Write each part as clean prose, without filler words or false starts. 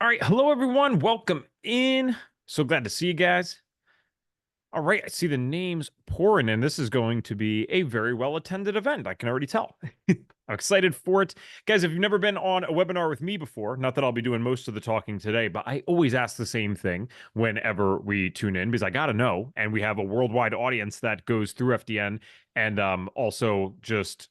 All right. Hello, everyone. Welcome in. So glad to see you guys. All right. I see the names pouring in. This is going to be a very well attended event. I can already tell. I'm excited for it. Guys, if you've never been on a webinar with me before, not that I'll be doing most of the talking today, but I always ask the same thing whenever we tune in because I got to know. And we have a worldwide audience that goes through FDN and also just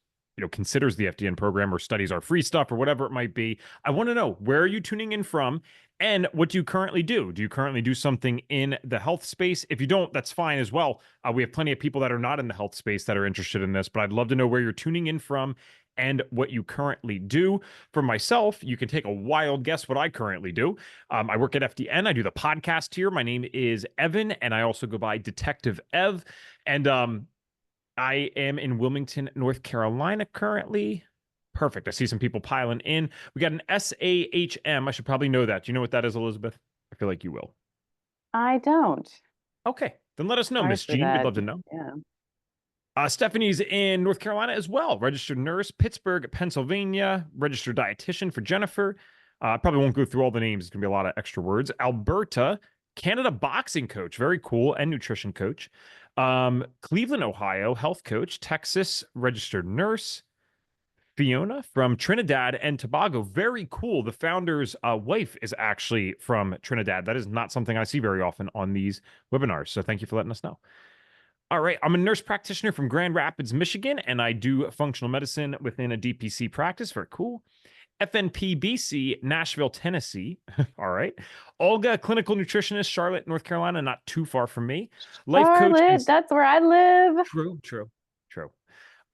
considers the FDN program or studies our free stuff or whatever it might be. I want to know, where are you tuning in from and what do you currently do? Do you currently do something in the health space? If you don't, that's fine as well. We have plenty of people that are not in the health space that are interested in this, but I'd love to know where you're tuning in from and what you currently do. For myself, you can take a wild guess what I currently do. I work at FDN. I do the podcast here. My name is Evan, and I also go by Detective Ev. And I am in Wilmington, North Carolina currently. Perfect. I see some people piling in. We got an SAHM. I should probably know that. Do you know what that is, Elizabeth? I feel like you will. I don't. Okay. Then let us know, Sorry Miss for Jean. We'd that. love to know. Yeah. Stephanie's in North Carolina as well. Registered nurse, Pittsburgh, Pennsylvania. Registered dietitian for Jennifer. I probably won't go through all the names. It's going to be a lot of extra words. Alberta, Canada boxing coach. Very cool. And nutrition coach. Cleveland, Ohio, health coach. Texas, registered nurse. Fiona from Trinidad and Tobago. Very cool. The founder's wife is actually from Trinidad. That is not something I see very often on these webinars. So thank you for letting us know. All right. I'm a nurse practitioner from Grand Rapids, Michigan, and I do functional medicine within a DPC practice. Very cool. FNP BC, Nashville, Tennessee. All right. Olga, clinical nutritionist, Charlotte, North Carolina, not too far from me. Life coach. Charlotte, that's where I live. True.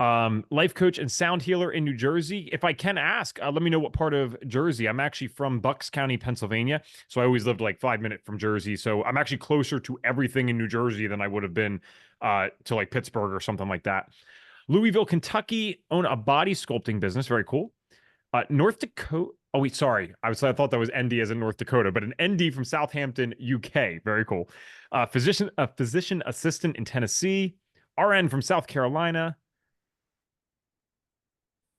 Life coach and sound healer in New Jersey. If I can ask, let me know what part of Jersey. I'm actually from Bucks County, Pennsylvania. So I always lived like 5 minutes from Jersey. So I'm actually closer to everything in New Jersey than I would have been to like Pittsburgh or something like that. Louisville, Kentucky, own a body sculpting business. Very cool. North Dakota. Oh, wait, sorry. I thought that was ND as in North Dakota, but an ND from Southampton, UK. Very cool. Physician assistant in Tennessee. RN from South Carolina.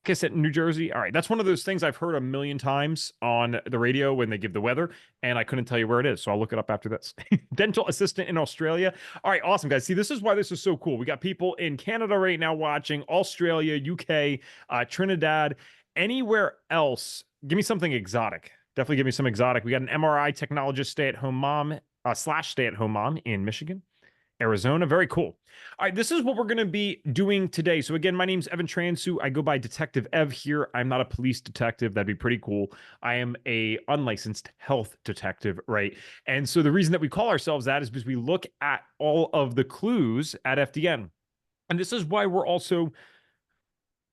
I said New Jersey. All right. That's one of those things I've heard a million times on the radio when they give the weather, and I couldn't tell you where it is. So I'll look it up after this. Dental assistant in Australia. All right. Awesome, guys. See, this is why this is so cool. We got people in Canada right now watching, Australia, UK, Trinidad, anywhere else. Give me something exotic. Definitely give me some exotic. We got an MRI technologist, stay-at-home mom / stay-at-home mom in Michigan. Arizona. Very cool. All right, this is what we're going to be doing today. So again, my name's Evan Transu. I go by Detective Ev here. I'm not a police detective. That'd be pretty cool. I am a unlicensed health detective, right? And so the reason that we call ourselves that is because we look at all of the clues at FDN. And this is why we're also,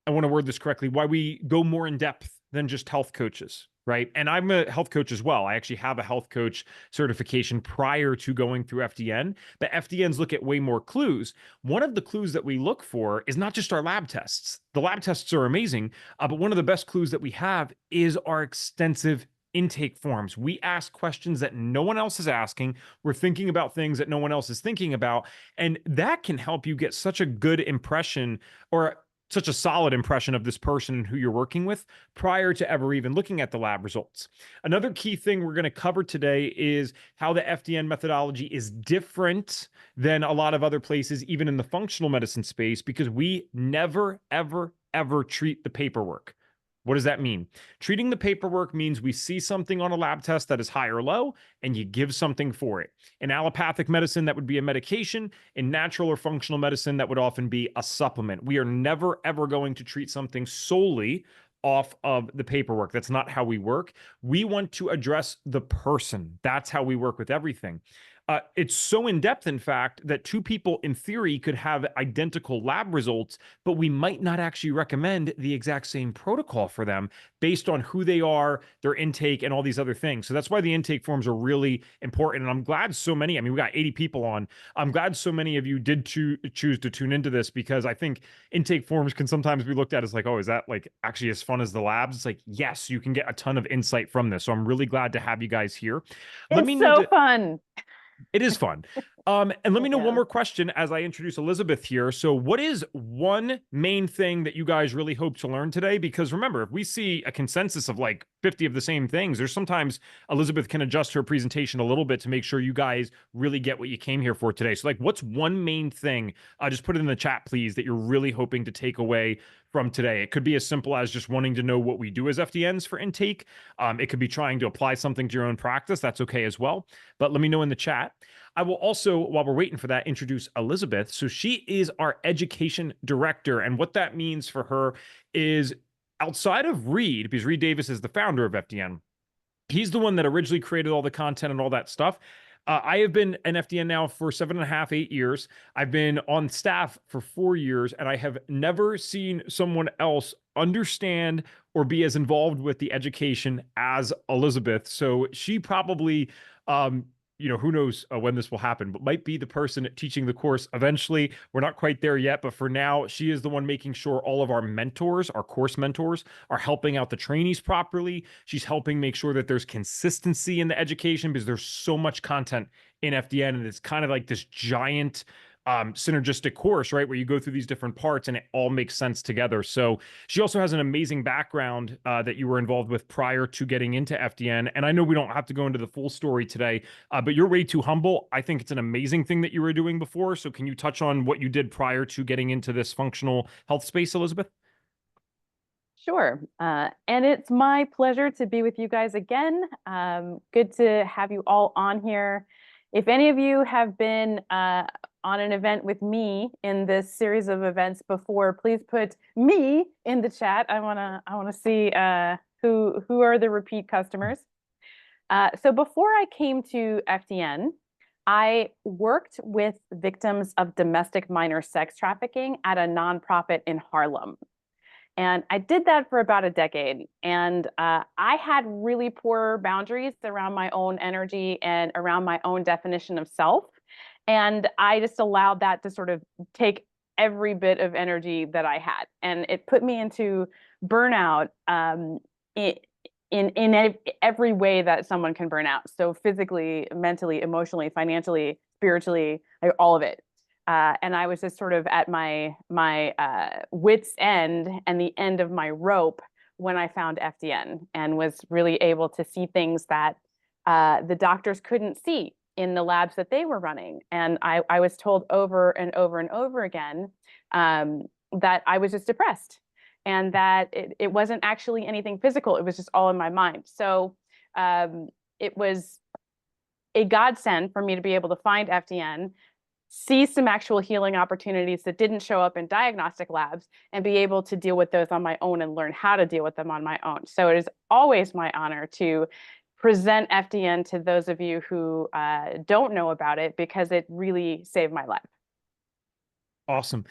I want to word this correctly, why we go more in depth than just health coaches, right? And I'm a health coach as well. I actually have a health coach certification prior to going through FDN, but FDNs look at way more clues. One of the clues that we look for is not just our lab tests. The lab tests are amazing, but one of the best clues that we have is our extensive intake forms. We ask questions that no one else is asking. We're thinking about things that no one else is thinking about. And that can help you get such a good impression or such a solid impression of this person who you're working with prior to ever even looking at the lab results. Another key thing we're going to cover today is how the FDN methodology is different than a lot of other places, even in the functional medicine space, because we never, ever, ever treat the paperwork. What does that mean? Treating the paperwork means we see something on a lab test that is high or low, and you give something for it. In allopathic medicine, that would be a medication. In natural or functional medicine, that would often be a supplement. We are never, ever going to treat something solely off of the paperwork. That's not how we work. We want to address the person. That's how we work with everything. It's so in-depth, in fact, that two people in theory could have identical lab results, but we might not actually recommend the exact same protocol for them based on who they are, their intake, and all these other things. So that's why the intake forms are really important. And I'm glad so many, I mean, we got 80 people on. I'm glad so many of you did choose to tune into this, because I think intake forms can sometimes be looked at as like, oh, is that like actually as fun as the labs? It's like, yes, you can get a ton of insight from this. So I'm really glad to have you guys here. Let me It's know so that fun. It is fun. And let me know one Yeah. more question as I introduce Elizabeth here. So, what is one main thing that you guys really hope to learn today? Because remember, if we see a consensus of like 50 of the same things, there's sometimes Elizabeth can adjust her presentation a little bit to make sure you guys really get what you came here for today. So, like, what's one main thing? Just put it in the chat, please, that you're really hoping to take away from today. It could be as simple as just wanting to know what we do as FDNs for intake. It could be trying to apply something to your own practice. That's okay as well. But let me know in the chat. I will also, while we're waiting for that, introduce Elizabeth. So she is our education director. And what that means for her is outside of Reed, because Reed Davis is the founder of FDN, he's the one that originally created all the content and all that stuff. I have been an FDN now for 7.5, 8 years. I've been on staff for 4 years, and I have never seen someone else understand or be as involved with the education as Elizabeth. So she probably, who knows when this will happen, but might be the person teaching the course eventually. We're not quite there yet, but for now, she is the one making sure all of our mentors, our course mentors, are helping out the trainees properly. She's helping make sure that there's consistency in the education because there's so much content in FDN, and it's kind of like this giant synergistic course, right? Where you go through these different parts and it all makes sense together. So she also has an amazing background that you were involved with prior to getting into FDN. And I know we don't have to go into the full story today, but you're way too humble. I think it's an amazing thing that you were doing before. So can you touch on what you did prior to getting into this functional health space, Elizabeth? Sure. And it's my pleasure to be with you guys again. Good to have you all on here. If any of you have been on an event with me in this series of events before, please put me in the chat. I wanna see who are the repeat customers. So before I came to FDN, I worked with victims of domestic minor sex trafficking at a nonprofit in Harlem. And I did that for about a decade. And I had really poor boundaries around my own energy and around my own definition of self. And I just allowed that to sort of take every bit of energy that I had. And it put me into burnout in every way that someone can burn out. So physically, mentally, emotionally, financially, spiritually, all of it. And I was just sort of at my wit's end and the end of my rope when I found FDN and was really able to see things that the doctors couldn't see in the labs that they were running. And I was told over and over and over again that I was just depressed and that it wasn't actually anything physical. It was just all in my mind. So it was a godsend for me to be able to find FDN, see some actual healing opportunities that didn't show up in diagnostic labs, and be able to deal with those on my own and learn how to deal with them on my own. So it is always my honor to present FDN to those of you who don't know about it, because it really saved my life. Awesome.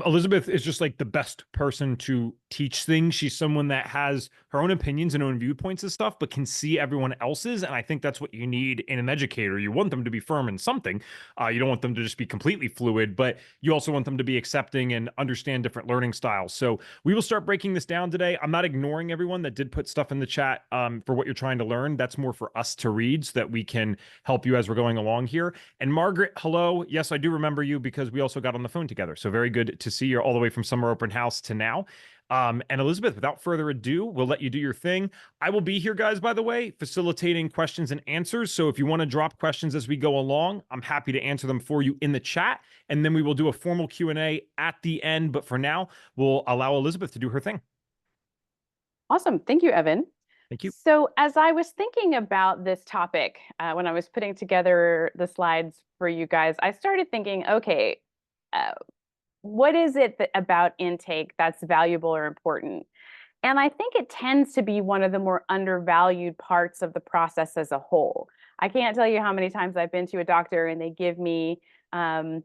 Elizabeth is just like the best person to teach things. She's someone that has her own opinions and own viewpoints and stuff, but can see everyone else's. And I think that's what you need in an educator. You want them to be firm in something. You don't want them to just be completely fluid, but you also want them to be accepting and understand different learning styles. So we will start breaking this down today. I'm not ignoring everyone that did put stuff in the chat for what you're trying to learn. That's more for us to read so that we can help you as we're going along here. And Margaret, hello. Yes, I do remember you because we also got on the phone together. So very good to see you all the way from Summer Open House to now. And Elizabeth, without further ado, we'll let you do your thing. I will be here, guys, by the way, facilitating questions and answers. So if you want to drop questions as we go along, I'm happy to answer them for you in the chat. And then we will do a formal Q&A at the end. But for now, we'll allow Elizabeth to do her thing. Awesome. Thank you, Evan. Thank you. So as I was thinking about this topic, when I was putting together the slides for you guys, I started thinking, okay, what is it about intake that's valuable or important? And I think it tends to be one of the more undervalued parts of the process as a whole. I can't tell you how many times I've been to a doctor and they give me a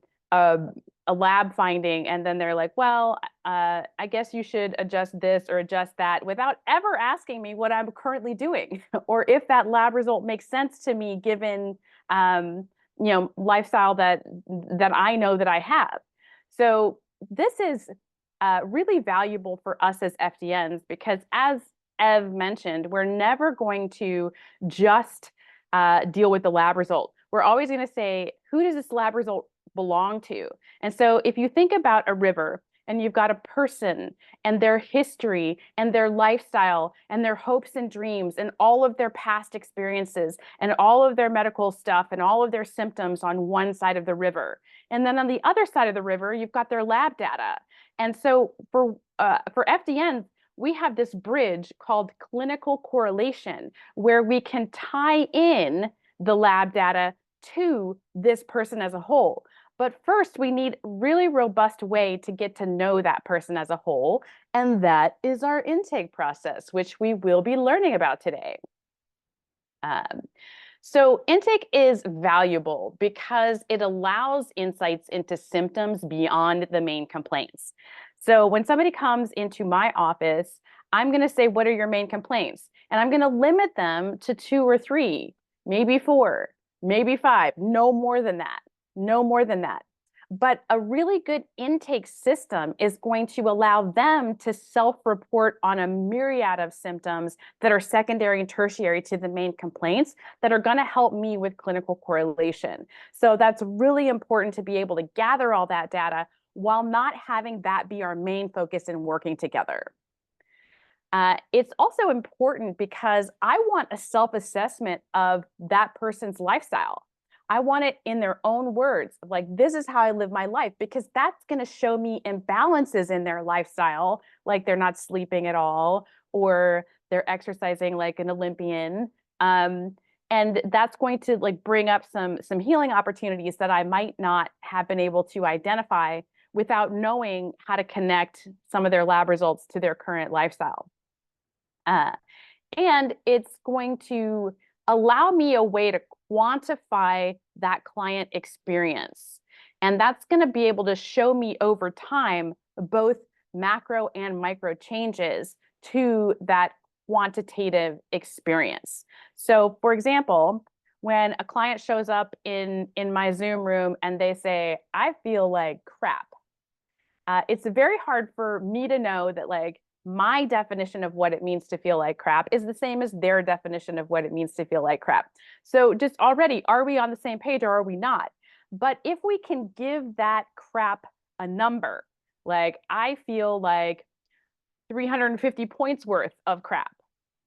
lab finding, and then they're like, well, I guess you should adjust this or adjust that, without ever asking me what I'm currently doing or if that lab result makes sense to me given lifestyle that I know that I have. So this is really valuable for us as FDNs, because as Ev mentioned, we're never going to just deal with the lab result. we're always going to say, who does this lab result belong to? And so if you think about a river and you've got a person and their history and their lifestyle and their hopes and dreams and all of their past experiences and all of their medical stuff and all of their symptoms on one side of the river. And then on the other side of the river, you've got their lab data. And so for FDN, we have this bridge called clinical correlation, where we can tie in the lab data to this person as a whole. But first, we need a really robust way to get to know that person as a whole, and that is our intake process, which we will be learning about today. So intake is valuable because it allows insights into symptoms beyond the main complaints. So when somebody comes into my office, I'm going to say, what are your main complaints? And I'm going to limit them to 2 or 3, maybe 4, maybe 5, no more than that, no more than that. But a really good intake system is going to allow them to self-report on a myriad of symptoms that are secondary and tertiary to the main complaints that are going to help me with clinical correlation. So that's really important to be able to gather all that data while not having that be our main focus in working together. It's also important because I want a self-assessment of that person's lifestyle. I want it in their own words, like, this is how I live my life, because that's going to show me imbalances in their lifestyle, like they're not sleeping at all, or they're exercising like an Olympian. And that's going to like bring up some healing opportunities that I might not have been able to identify without knowing how to connect some of their lab results to their current lifestyle. And it's going to allow me a way to quantify that client experience. And that's going to be able to show me over time both macro and micro changes to that quantitative experience. So for example, when a client shows up in my Zoom room and they say, I feel like crap, it's very hard for me to know that like my definition of what it means to feel like crap is the same as their definition of what it means to feel like crap. So just already, are we on the same page or are we not? But if we can give that crap a number, like I feel like 350 points worth of crap,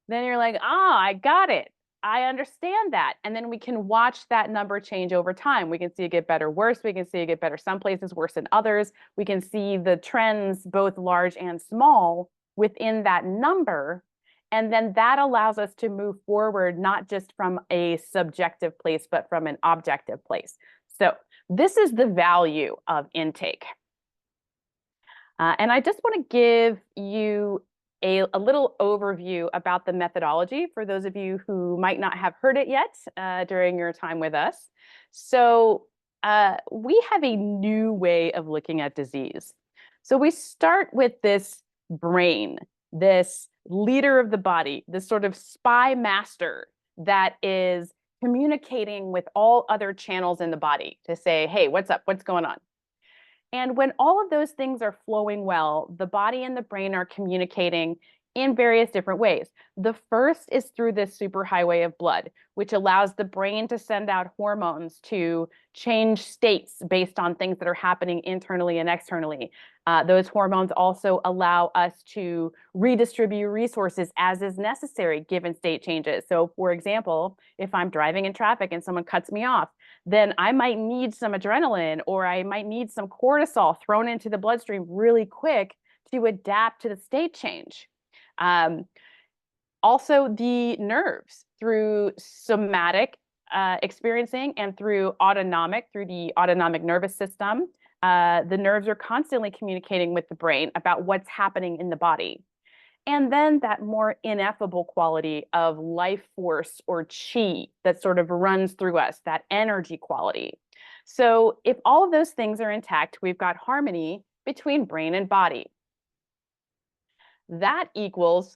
then you're like, I got it. I understand that. And then we can watch that number change over time. We can see it get better, worse. We can see it get better some places, worse than others. We can see the trends, both large and small, within that number. And then that allows us to move forward, not just from a subjective place, but from an objective place. So this is the value of intake. And I just want to give you a little overview about the methodology for those of you who might not have heard it yet during your time with us. So we have a new way of looking at disease. So we start with this brain, this leader of the body, this sort of spy master that is communicating with all other channels in the body to say, hey, what's up? What's going on? And when all of those things are flowing well, the body and the brain are communicating in various different ways. The first is through this superhighway of blood, which allows the brain to send out hormones to change states based on things that are happening internally and externally. Those hormones also allow us to redistribute resources as is necessary given state changes. So for example, if I'm driving in traffic and someone cuts me off, then I might need some adrenaline or I might need some cortisol thrown into the bloodstream really quick to adapt to the state change. Also the nerves through somatic experiencing and through autonomic, through the autonomic nervous system. The nerves are constantly communicating with the brain about what's happening in the body. And then that more ineffable quality of life force or chi that sort of runs through us, that energy quality. So if all of those things are intact, we've got harmony between brain and body. That equals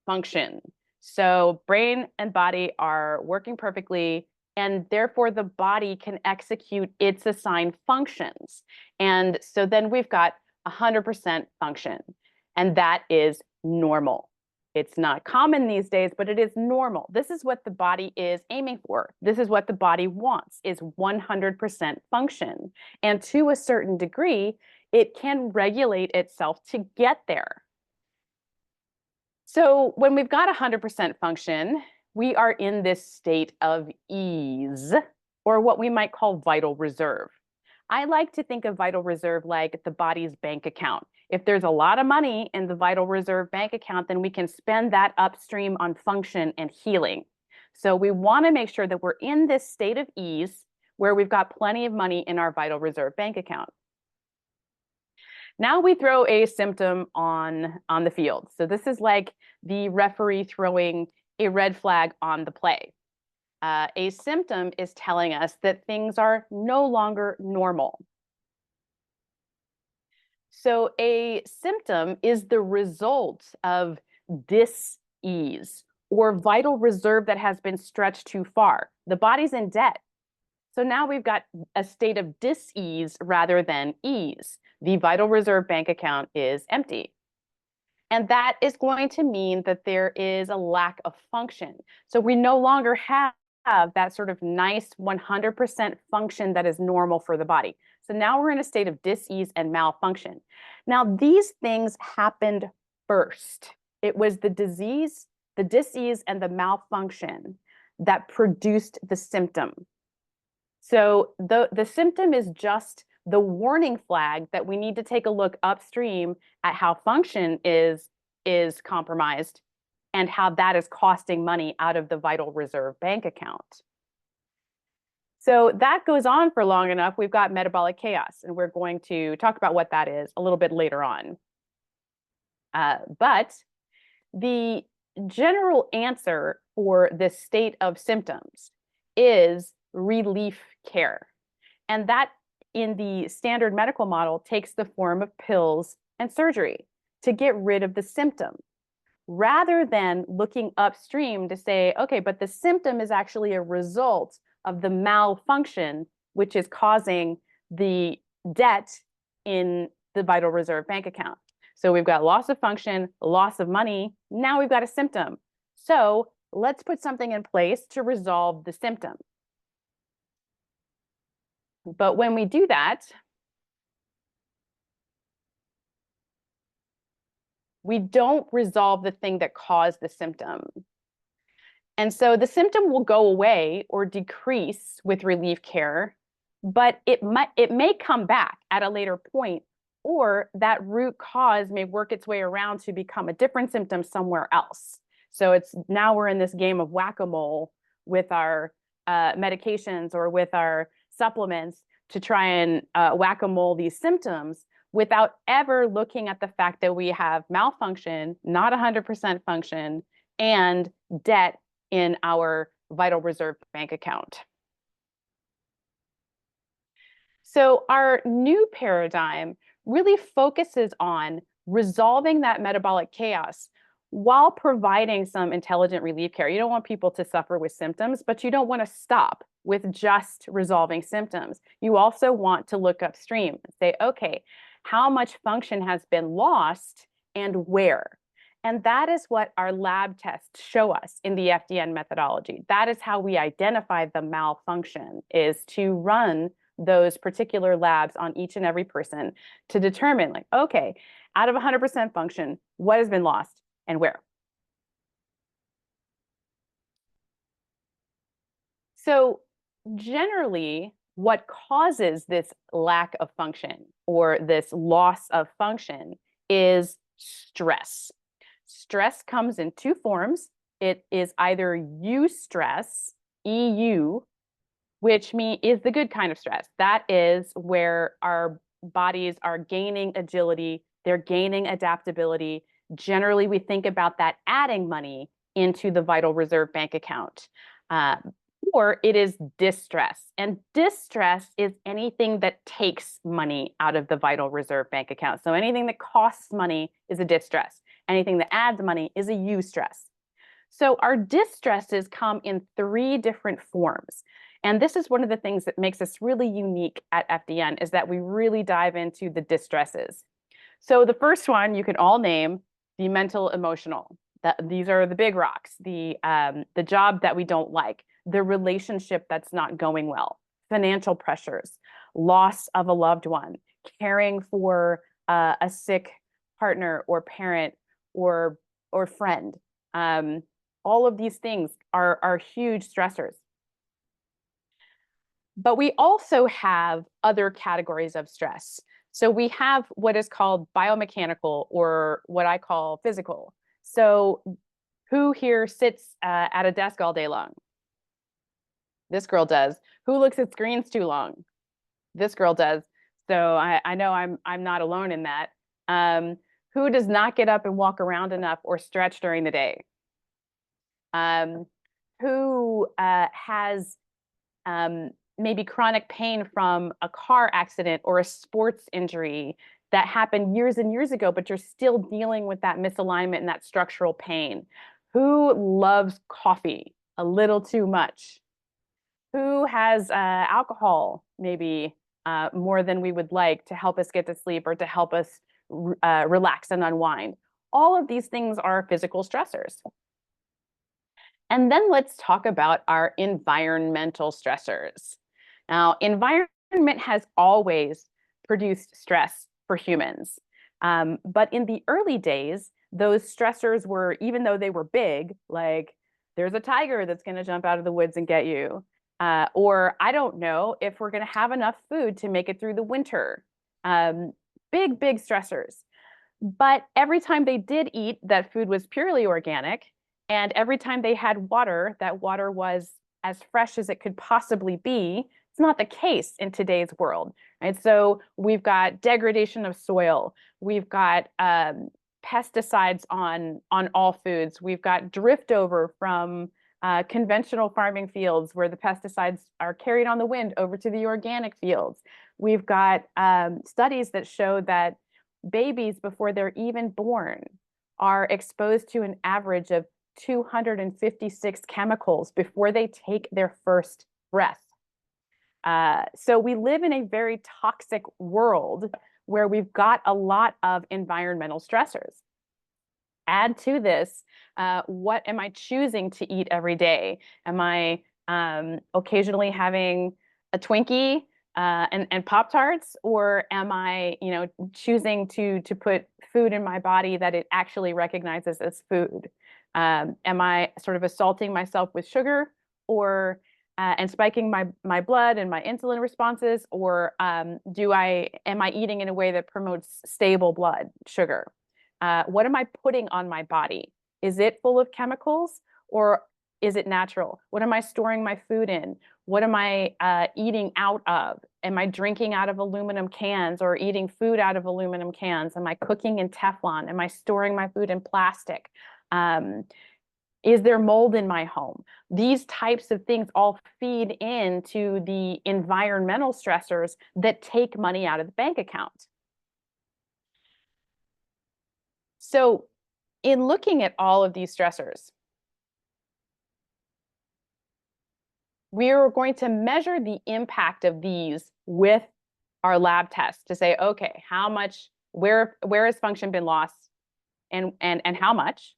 function. So brain and body are working perfectly, and therefore the body can execute its assigned functions. And so then we've got 100% function, and that is normal. It's not common these days, but it is normal. This is what the body is aiming for. This is what the body wants, is 100% function. And to a certain degree, it can regulate itself to get there. So when we've got 100% function, we are in this state of ease, or what we might call vital reserve. I like to think of vital reserve like the body's bank account. If there's a lot of money in the vital reserve bank account, then we can spend that upstream on function and healing. So we want to make sure that we're in this state of ease where we've got plenty of money in our vital reserve bank account. Now we throw a symptom on the field. So this is like the referee throwing a red flag on the play. A symptom is telling us that things are no longer normal. So a symptom is the result of dis-ease or vital reserve that has been stretched too far. The body's in debt. So now we've got a state of dis-ease rather than ease. The vital reserve bank account is empty. And that is going to mean that there is a lack of function. So we no longer have that sort of nice 100% function that is normal for the body. So now we're in a state of dis-ease and malfunction. Now, these things happened first. It was the disease, the dis-ease, and the malfunction that produced the symptom. So the symptom is just the warning flag that we need to take a look upstream at how function is compromised and how that is costing money out of the vital reserve bank account. So that goes on for long enough. We've got metabolic chaos, and we're going to talk about what that is a little bit later on. But the general answer for this state of symptoms is relief care. And that in the standard medical model takes the form of pills and surgery to get rid of the symptom, rather than looking upstream to say, okay, but the symptom is actually a result of the malfunction, which is causing the debt in the vital reserve bank account. So we've got loss of function, loss of money. Now we've got a symptom. So let's put something in place to resolve the symptom. But when we do that, we don't resolve the thing that caused the symptom. And so the symptom will go away or decrease with relief care, but it may come back at a later point, or that root cause may work its way around to become a different symptom somewhere else. So now we're in this game of whack-a-mole with our medications or with our supplements to try and whack-a-mole these symptoms without ever looking at the fact that we have malfunction, not 100% function, and debt in our vital reserve bank account. So our new paradigm really focuses on resolving that metabolic chaos while providing some intelligent relief care. You don't want people to suffer with symptoms, but you don't want to stop with just resolving symptoms. You also want to look upstream and say, okay, how much function has been lost and where? And that is what our lab tests show us in the FDN methodology. That is how we identify the malfunction, is to run those particular labs on each and every person to determine, like, okay, out of 100% function, what has been lost and where? So generally, what causes this lack of function or this loss of function is stress. Stress comes in two forms. It is either eustress, EU, which is the good kind of stress. That is where our bodies are gaining agility, they're gaining adaptability. Generally, we think about that adding money into the vital reserve bank account. Or it is distress. And distress is anything that takes money out of the vital reserve bank account. So anything that costs money is a distress. Anything that adds money is a eustress. So our distresses come in three different forms. And this is one of the things that makes us really unique at FDN, is that we really dive into the distresses. So the first one you can all name, the mental emotional. These are the big rocks, the job that we don't like, the relationship that's not going well, financial pressures, loss of a loved one, caring for a sick partner or parent or friend. All of these things are huge stressors. But we also have other categories of stress. So we have what is called biomechanical, or what I call physical. So who here sits at a desk all day long? This girl does. Who looks at screens too long? This girl does. So I know I'm not alone in that. Who does not get up and walk around enough or stretch during the day? Who has maybe chronic pain from a car accident or a sports injury that happened years and years ago, but you're still dealing with that misalignment and that structural pain? Who loves coffee a little too much? Who has alcohol maybe more than we would like to help us get to sleep or to help us relax and unwind? All of these things are physical stressors. And then let's talk about our environmental stressors. Now, environment has always produced stress for humans. But in the early days, those stressors were, even though they were big, like there's a tiger that's going to jump out of the woods and get you, or I don't know if we're going to have enough food to make it through the winter. Big, big stressors. But every time they did eat, that food was purely organic. And every time they had water, that water was as fresh as it could possibly be. It's not the case in today's world, right? So we've got degradation of soil. We've got pesticides on all foods. We've got drift over from conventional farming fields where the pesticides are carried on the wind over to the organic fields. We've got studies that show that babies, before they're even born, are exposed to an average of 256 chemicals before they take their first breath. So we live in a very toxic world where we've got a lot of environmental stressors. Add to this, what am I choosing to eat every day? Am I occasionally having a Twinkie and Pop-Tarts, or am I, choosing to put food in my body that it actually recognizes as food? Am I sort of assaulting myself with sugar, or and spiking my blood and my insulin responses, or am I eating in a way that promotes stable blood sugar? What am I putting on my body? Is it full of chemicals, or is it natural? What am I storing my food in? What am I eating out of? Am I drinking out of aluminum cans or eating food out of aluminum cans? Am I cooking in Teflon? Am I storing my food in plastic? Is there mold in my home? These types of things all feed into the environmental stressors that take money out of the bank account. So in looking at all of these stressors, we are going to measure the impact of these with our lab tests to say, okay, how much, where has function been lost, and how much,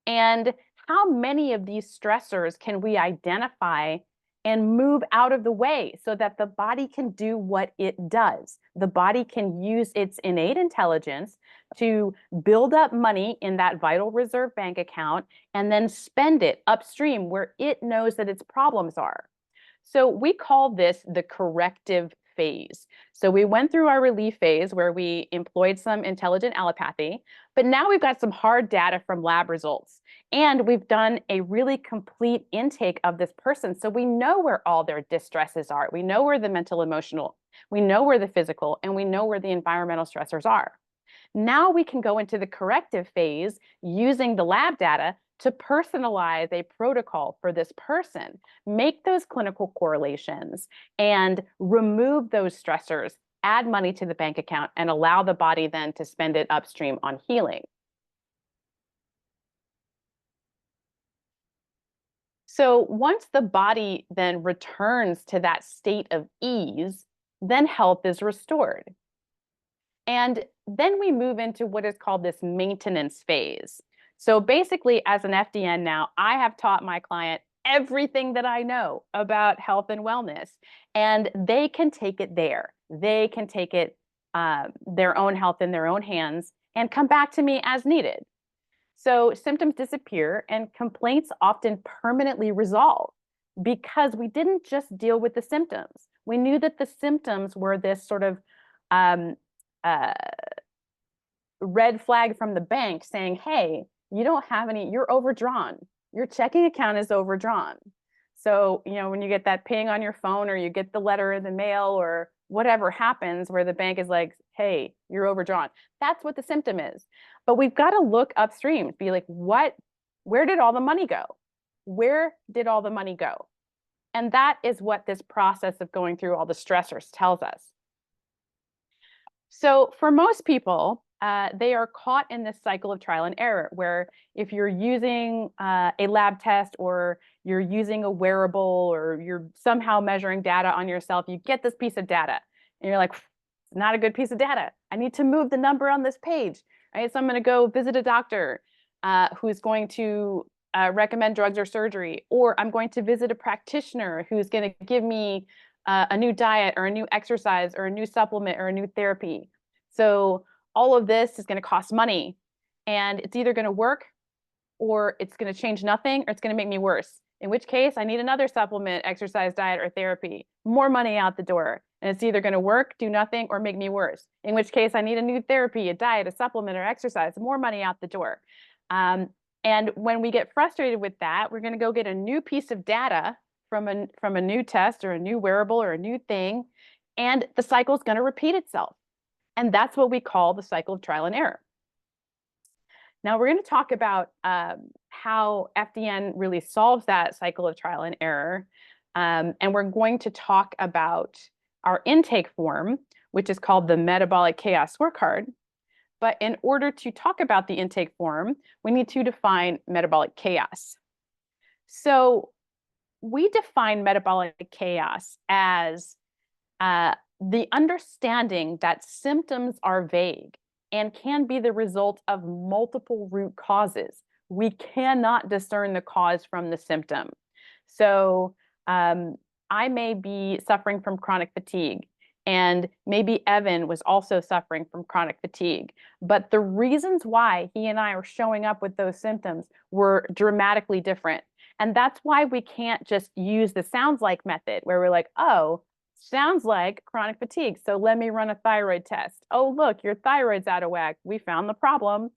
and how many of these stressors can we identify and move out of the way so that the body can do what it does. The body can use its innate intelligence to build up money in that vital reserve bank account and then spend it upstream where it knows that its problems are. So we call this the corrective phase. So we went through our relief phase where we employed some intelligent allopathy, but now we've got some hard data from lab results. And we've done a really complete intake of this person. So we know where all their distresses are. We know where the mental, emotional, we know where the physical, and we know where the environmental stressors are. Now we can go into the corrective phase using the lab data to personalize a protocol for this person, make those clinical correlations, and remove those stressors, add money to the bank account, and allow the body then to spend it upstream on healing. So once the body then returns to that state of ease, then health is restored. And then we move into what is called this maintenance phase. So basically, as an FDN now, I have taught my client everything that I know about health and wellness, and they can take it there. They can take it their own health in their own hands and come back to me as needed. So symptoms disappear and complaints often permanently resolve because we didn't just deal with the symptoms. We knew that the symptoms were this sort of um, uh, red flag from the bank saying, hey, you don't have any, you're overdrawn. Your checking account is overdrawn. So, when you get that ping on your phone or you get the letter in the mail or whatever happens where the bank is like, hey, you're overdrawn, that's what the symptom is. But we've got to look upstream, be like, where did all the money go? Where did all the money go? And that is what this process of going through all the stressors tells us. So for most people, they are caught in this cycle of trial and error, where if you're using a lab test or you're using a wearable or you're somehow measuring data on yourself, you get this piece of data and you're like, it's not a good piece of data. I need to move the number on this page, right? So I'm going to go visit a doctor who's going to recommend drugs or surgery, or I'm going to visit a practitioner who's going to give me a new diet or a new exercise or a new supplement or a new therapy. So all of this is going to cost money, and it's either going to work or it's going to change nothing or it's going to make me worse. In which case I need another supplement, exercise, diet, or therapy, more money out the door. And it's either going to work, do nothing, or make me worse. In which case I need a new therapy, a diet, a supplement, or exercise, more money out the door. And when we get frustrated with that, we're going to go get a new piece of data from a new test or a new wearable or a new thing, and the cycle is going to repeat itself. And that's what we call the cycle of trial and error. Now we're going to talk about how FDN really solves that cycle of trial and error. And we're going to talk about our intake form, which is called the Metabolic Chaos Scorecard. But in order to talk about the intake form, we need to define metabolic chaos. So we define metabolic chaos as the understanding that symptoms are vague and can be the result of multiple root causes. We cannot discern the cause from the symptom. So I may be suffering from chronic fatigue, and maybe Evan was also suffering from chronic fatigue. But the reasons why he and I are showing up with those symptoms were dramatically different. And that's why we can't just use the sounds like method where we're like, oh, sounds like chronic fatigue, so let me run a thyroid test. Oh, look, your thyroid's out of whack. We found the problem.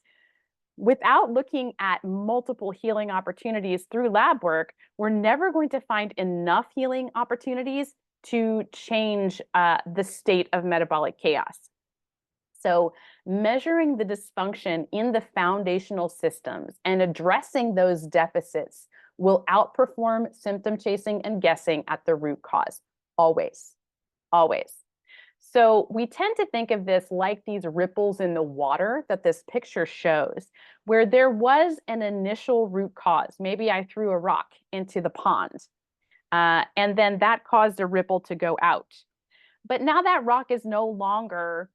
Without looking at multiple healing opportunities through lab work, we're never going to find enough healing opportunities to change the state of metabolic chaos. So measuring the dysfunction in the foundational systems and addressing those deficits will outperform symptom chasing and guessing at the root cause. Always, always. So we tend to think of this like these ripples in the water that this picture shows, where there was an initial root cause. Maybe I threw a rock into the pond, and then that caused a ripple to go out. But now that rock is no longer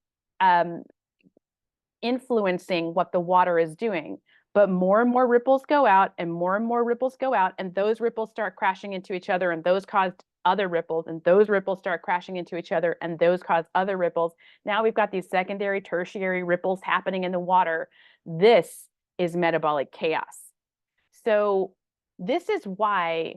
influencing what the water is doing. But more and more ripples go out, and more ripples go out, and those ripples start crashing into each other, and those caused other ripples, and those ripples start crashing into each other, and those cause other ripples. Now we've got these secondary, tertiary ripples happening in the water. This is metabolic chaos. So this is why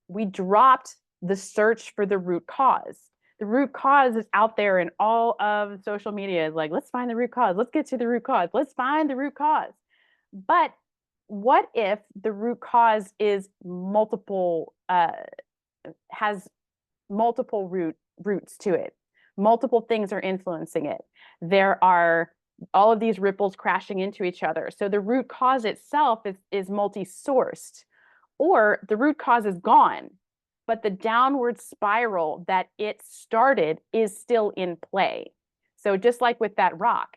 we dropped the search for the root cause. The root cause is out there in all of social media. It's like, let's find the root cause. Let's get to the root cause. Let's find the root cause. But what if the root cause is multiple, has multiple roots to it? Multiple things are influencing it. There are all of these ripples crashing into each other. So the root cause itself is multi-sourced, or the root cause is gone, but the downward spiral that it started is still in play. So just like with that rock,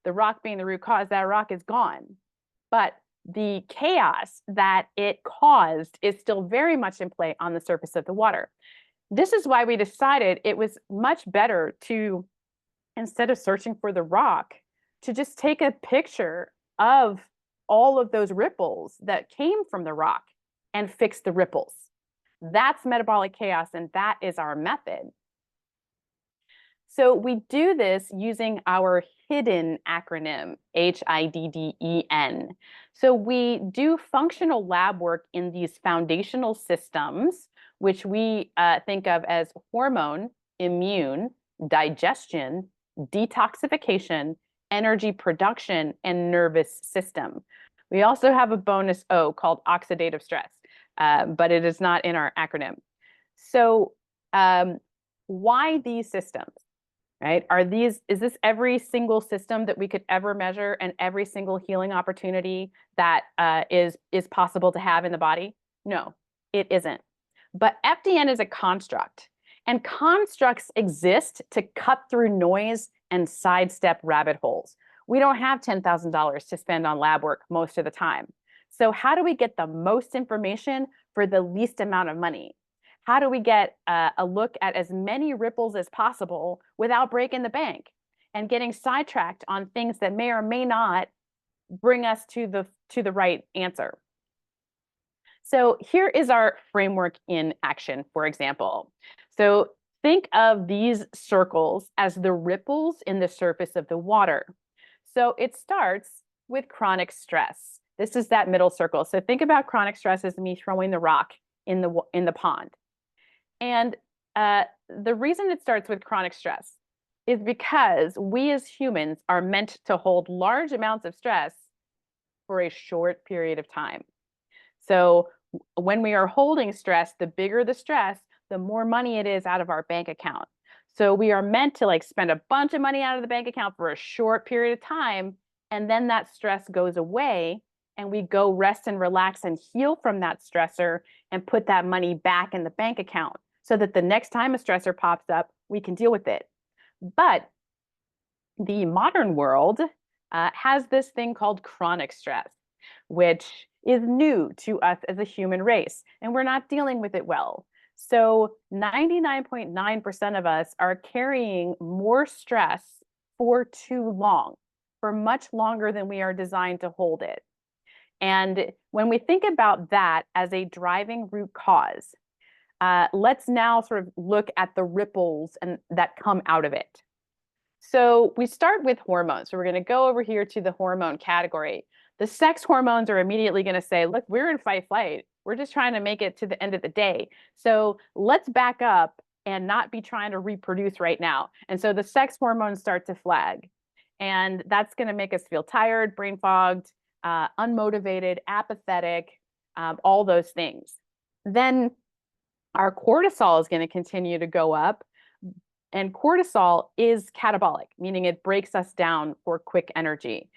the rock being the root cause, that rock is gone. But the chaos that it caused is still very much in play on the surface of the water. This is why we decided it was much better to, instead of searching for the rock, to just take a picture of all of those ripples that came from the rock and fix the ripples. That's metabolic chaos, and that is our method. So we do this using our HIDDEN acronym, HIDDEN. So we do functional lab work in these foundational systems, which we think of as hormone, immune, digestion, detoxification, energy production, and nervous system. We also have a bonus O called oxidative stress, but it is not in our acronym. So why these systems? Right? Is this every single system that we could ever measure and every single healing opportunity that is possible to have in the body? No, it isn't. But FDN is a construct, and constructs exist to cut through noise and sidestep rabbit holes. We don't have $10,000 to spend on lab work most of the time. So how do we get the most information for the least amount of money? How do we get a look at as many ripples as possible without breaking the bank and getting sidetracked on things that may or may not bring us to the right answer? So here is our framework in action, for example. So think of these circles as the ripples in the surface of the water. So it starts with chronic stress. This is that middle circle. So think about chronic stress as me throwing the rock in the pond. And the reason it starts with chronic stress is because we as humans are meant to hold large amounts of stress for a short period of time. So when we are holding stress, the bigger the stress, the more money it is out of our bank account. So we are meant to like spend a bunch of money out of the bank account for a short period of time, and then that stress goes away and we go rest and relax and heal from that stressor and put that money back in the bank account so that the next time a stressor pops up, we can deal with it. But the modern world has this thing called chronic stress, which is new to us as a human race, and we're not dealing with it well. So 99.9% of us are carrying more stress for too long, for much longer than we are designed to hold it. And when we think about that as a driving root cause, let's now sort of look at the ripples that come out of it. So we start with hormones. So we're going to go over here to the hormone category. The sex hormones are immediately going to say, look, we're in fight flight. We're just trying to make it to the end of the day. So let's back up and not be trying to reproduce right now. And so the sex hormones start to flag. And that's going to make us feel tired, brain fogged, unmotivated, apathetic, all those things. Then our cortisol is going to continue to go up. And cortisol is catabolic, meaning it breaks us down for quick energy.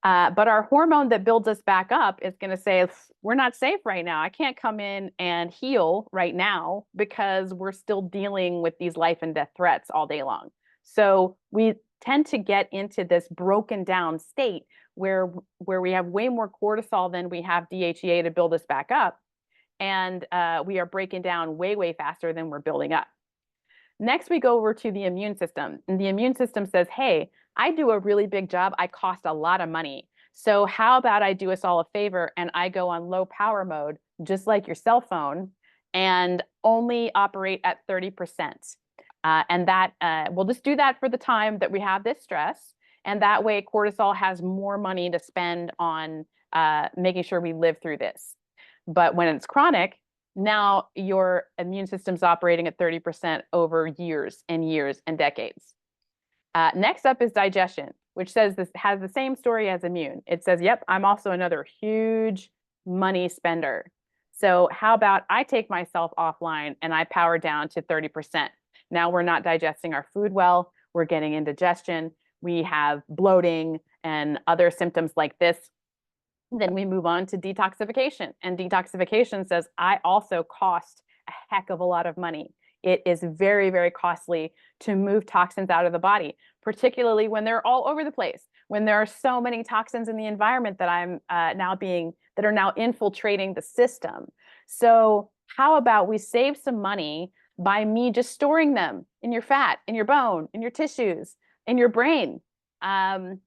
But our hormone that builds us back up is going to say, we're not safe right now. I can't come in and heal right now because we're still dealing with these life and death threats all day long. So we tend to get into this broken down state where we have way more cortisol than we have DHEA to build us back up. And we are breaking down way, way faster than we're building up. Next, we go over to the immune system. And the immune system says, hey, I do a really big job. I cost a lot of money. So how about I do us all a favor and I go on low power mode, just like your cell phone, and only operate at 30%. And that we'll just do that for the time that we have this stress. And that way cortisol has more money to spend on making sure we live through this. But when it's chronic, now your immune system's operating at 30% over years and years and decades. Next up is digestion, which says this has the same story as immune. It says, yep, I'm also another huge money spender. So how about I take myself offline and I power down to 30%. Now we're not digesting our food well. We're getting indigestion. We have bloating and other symptoms like this. Then we move on to detoxification. And detoxification says, I also cost a heck of a lot of money. It is very, very costly to move toxins out of the body, particularly when they're all over the place, when there are so many toxins in the environment that that are now infiltrating the system. So how about we save some money by me just storing them in your fat, in your bone, in your tissues, in your brain, and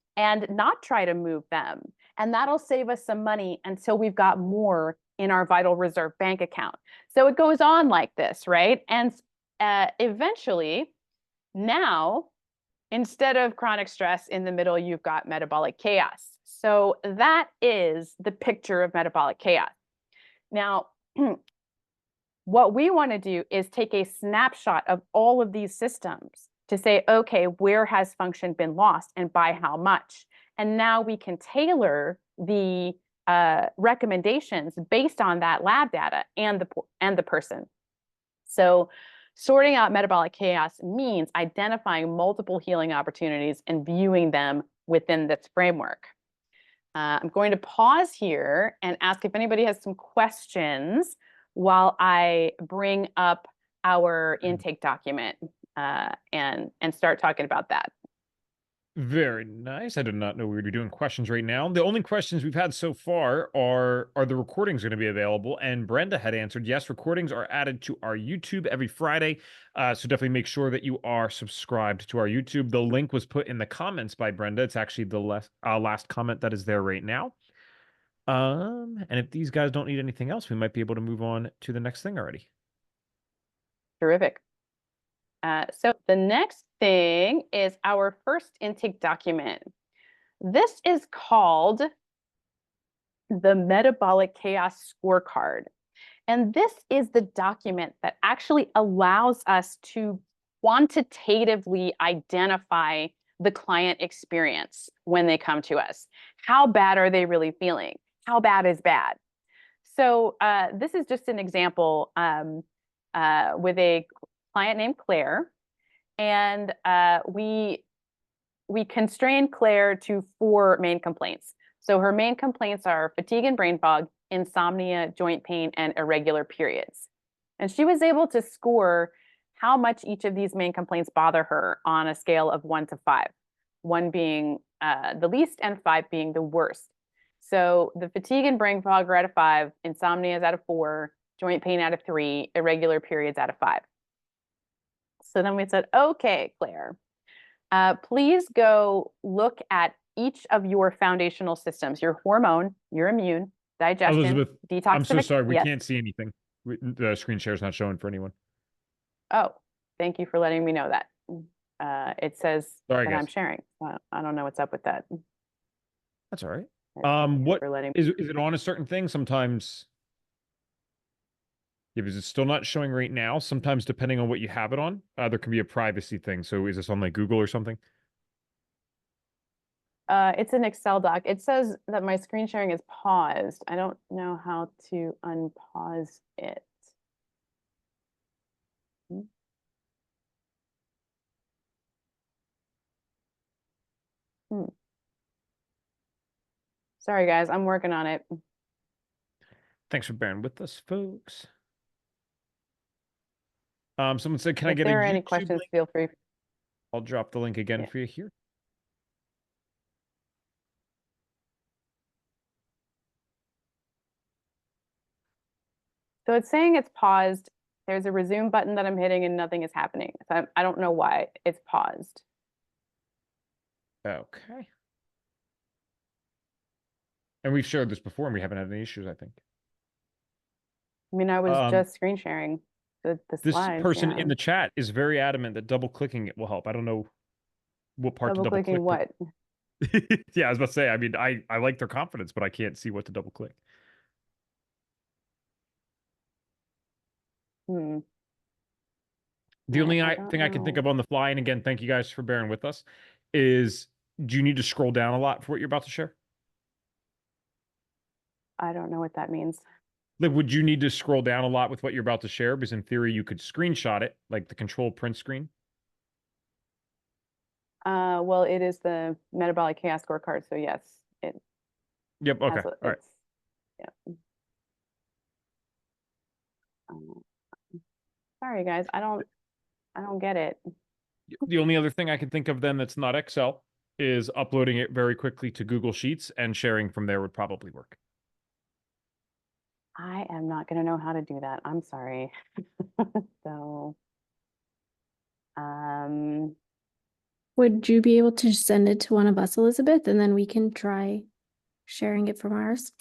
not try to move them. and that'll save us some money until we've got more in our vital reserve bank account. So it goes on like this, right? And eventually, now, instead of chronic stress in the middle, you've got metabolic chaos. So that is the picture of metabolic chaos. Now, what we want to do is take a snapshot of all of these systems to say, okay, where has function been lost and by how much? And now we can tailor the recommendations based on that lab data and the person. So sorting out metabolic chaos means identifying multiple healing opportunities and viewing them within this framework. I'm going to pause here and ask if anybody has some questions while I bring up our intake document and start talking about that. Very nice. I did not know we would be doing questions right now. The only questions we've had so far are the recordings going to be available? And Brenda had answered, yes, recordings are added to our YouTube every Friday. So definitely make sure that you are subscribed to our YouTube. The link was put in the comments by Brenda. It's actually the last comment that is there right now. And if these guys don't need anything else, we might be able to move on to the next thing already. Terrific. So the next thing is our first intake document. This is called the Metabolic Chaos Scorecard. And this is the document that actually allows us to quantitatively identify the client experience when they come to us. How bad are they really feeling? How bad is bad? So this is just an example with a client named Claire, and we constrained Claire to 4 main complaints. So her main complaints are fatigue and brain fog, insomnia, joint pain, and irregular periods. And she was able to score how much each of these main complaints bother her on a scale of 1 to 5, 1 being the least and 5 being the worst. So the fatigue and brain fog are out of 5, insomnia is out of 4, joint pain out of 3, irregular periods out of 5. So then we said, okay, Claire, please go look at each of your foundational systems, your hormone, your immune, digestion, Elizabeth, detoxification. I'm so sorry. We Yes. can't see anything. The screen share is not showing for anyone. Oh, thank you for letting me know that. It says Sorry, that guys. I'm sharing. I don't know what's up with that. That's all right. Thank you What for letting is it on a certain thing? Sometimes, yeah, because it's still not showing right now. Sometimes, depending on what you have it on, there can be a privacy thing. So, is this on like Google or something? It's an Excel doc. It says that my screen sharing is paused. I don't know how to unpause it. Sorry, guys. I'm working on it. Thanks for bearing with us, folks. Someone said, "Can I If get a there are any YouTube questions, link?" feel free. I'll drop the link again Yeah. for you here. So it's saying it's paused. There's a resume button that I'm hitting and nothing is happening. So I don't know why it's paused. Okay. And we've shared this before and we haven't had any issues, I think. I mean, I was just screen sharing the This slides. person Yeah. in the chat is very adamant that double clicking it will help. I don't know what part to double click. What? Yeah, I was about to say, I mean, I like their confidence, but I can't see what to double click. Hmm. The only don't thing I can think know. of on the fly, and again, thank you guys for bearing with us, is do you need to scroll down a lot for what you're about to share? I don't know what that means. Like, would you need to scroll down a lot with what you're about to share? Because in theory, you could screenshot it, like the control print screen. Well, it is the metabolic chaos scorecard, so yes, it Yep. Okay. has All right. yeah. Sorry, guys, I don't get it. The only other thing I can think of then that's not Excel is uploading it very quickly to Google Sheets, and sharing from there would probably work. I am not going to know how to do that. I'm sorry. So, would you be able to send it to one of us, Elizabeth, and then we can try sharing it from ours?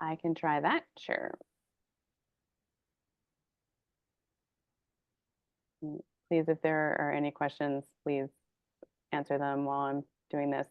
I can try that, sure. Please, if there are any questions, please answer them while I'm doing this.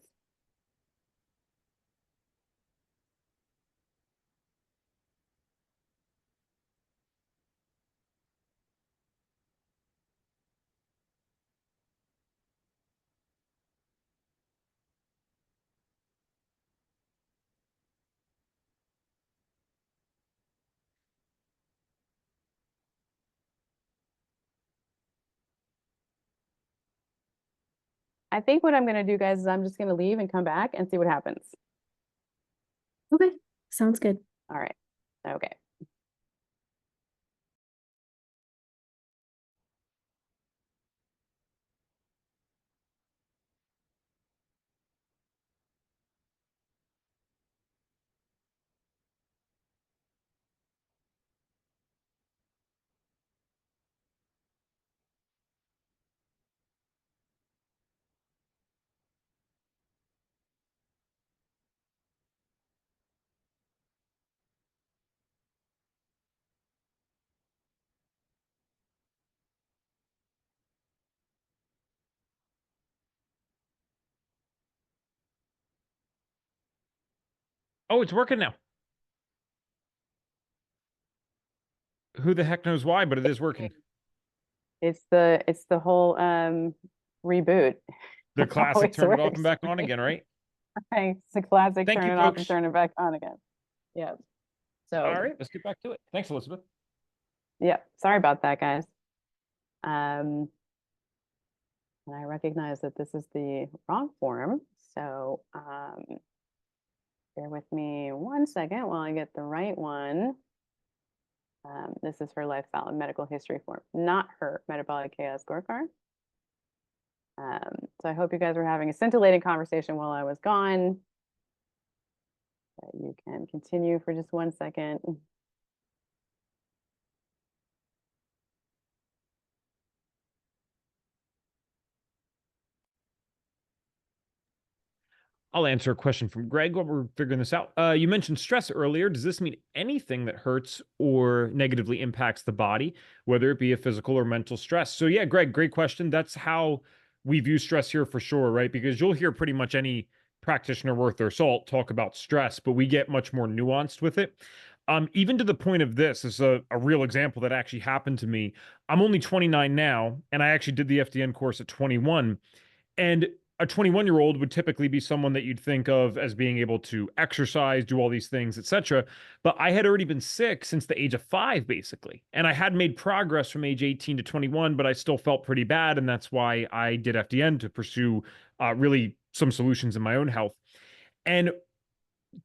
I think what I'm going to do, guys, is I'm just going to leave and come back and see what happens. Okay, sounds good. All right. Okay. Oh, it's working now. Who the heck knows why, but it is working. It's the whole reboot. The classic Always turn it off works. and back on again, right? Right. It's the classic Thank turn you, it off and folks. turn it back on again. Yeah. So All right, let's get back to it. Thanks, Elizabeth. yeah, sorry about that, guys. And I recognize that this is the wrong form. So bear with me 1 second while I get the right one. This is her lifestyle and medical history form, not her metabolic chaos scorecard. So I hope you guys were having a scintillating conversation while I was gone. You can continue for just 1 second. I'll answer a question from Greg while we're figuring this out. You mentioned stress earlier. Does this mean anything that hurts or negatively impacts the body, whether it be a physical or mental stress? So yeah, Greg, great question. That's how we view stress here for sure, right? Because you'll hear pretty much any practitioner worth their salt talk about stress, but we get much more nuanced with it. Even to the point of this is a real example that actually happened to me. I'm only 29 now, and I actually did the FDN course at 21. And a 21-year-old would typically be someone that you'd think of as being able to exercise, do all these things, etc. But I had already been sick since the age of 5, basically. And I had made progress from age 18 to 21, but I still felt pretty bad. And that's why I did FDN to pursue really some solutions in my own health. And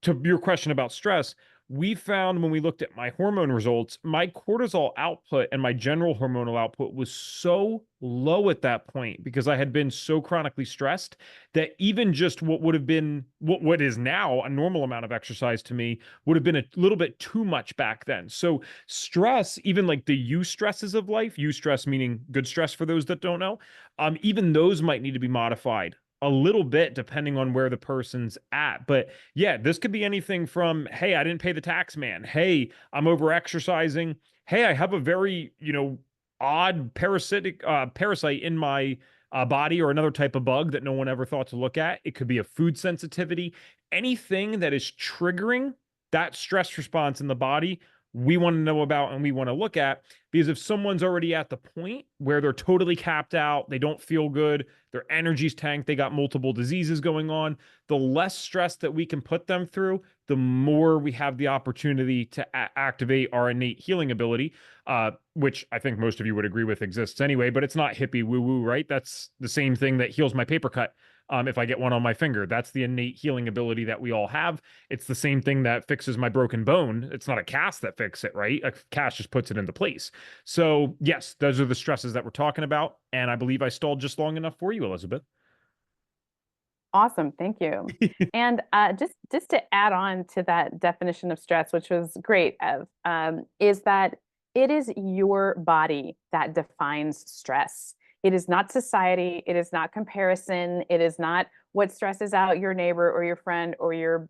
to your question about stress, we found when we looked at my hormone results, my cortisol output and my general hormonal output was so low at that point because I had been so chronically stressed that even just what would have been what is now a normal amount of exercise to me would have been a little bit too much back then. So stress, even like the stresses of life, stress meaning good stress for those that don't know, even those might need to be modified a little bit depending on where the person's at. But yeah, this could be anything from, hey, I didn't pay the tax man. Hey, I'm over exercising. Hey, I have a very, odd parasite in my body or another type of bug that no one ever thought to look at. It could be a food sensitivity. Anything that is triggering that stress response in the body, we want to know about and we want to look at, because if someone's already at the point where they're totally capped out, they don't feel good, their energy's tanked, they got multiple diseases going on, the less stress that we can put them through, the more we have the opportunity to activate our innate healing ability, which I think most of you would agree with exists anyway, but it's not hippie woo-woo, right? That's the same thing that heals my paper cut. If I get one on my finger, that's the innate healing ability that we all have. It's the same thing that fixes my broken bone. It's not a cast that fixes it, right? A cast just puts it into place. So yes, those are the stresses that we're talking about. And I believe I stalled just long enough for you, Elizabeth. Awesome, thank you. And just to add on to that definition of stress, which was great, Ev, is that it is your body that defines stress. It is not society. It is not comparison. It is not what stresses out your neighbor or your friend or your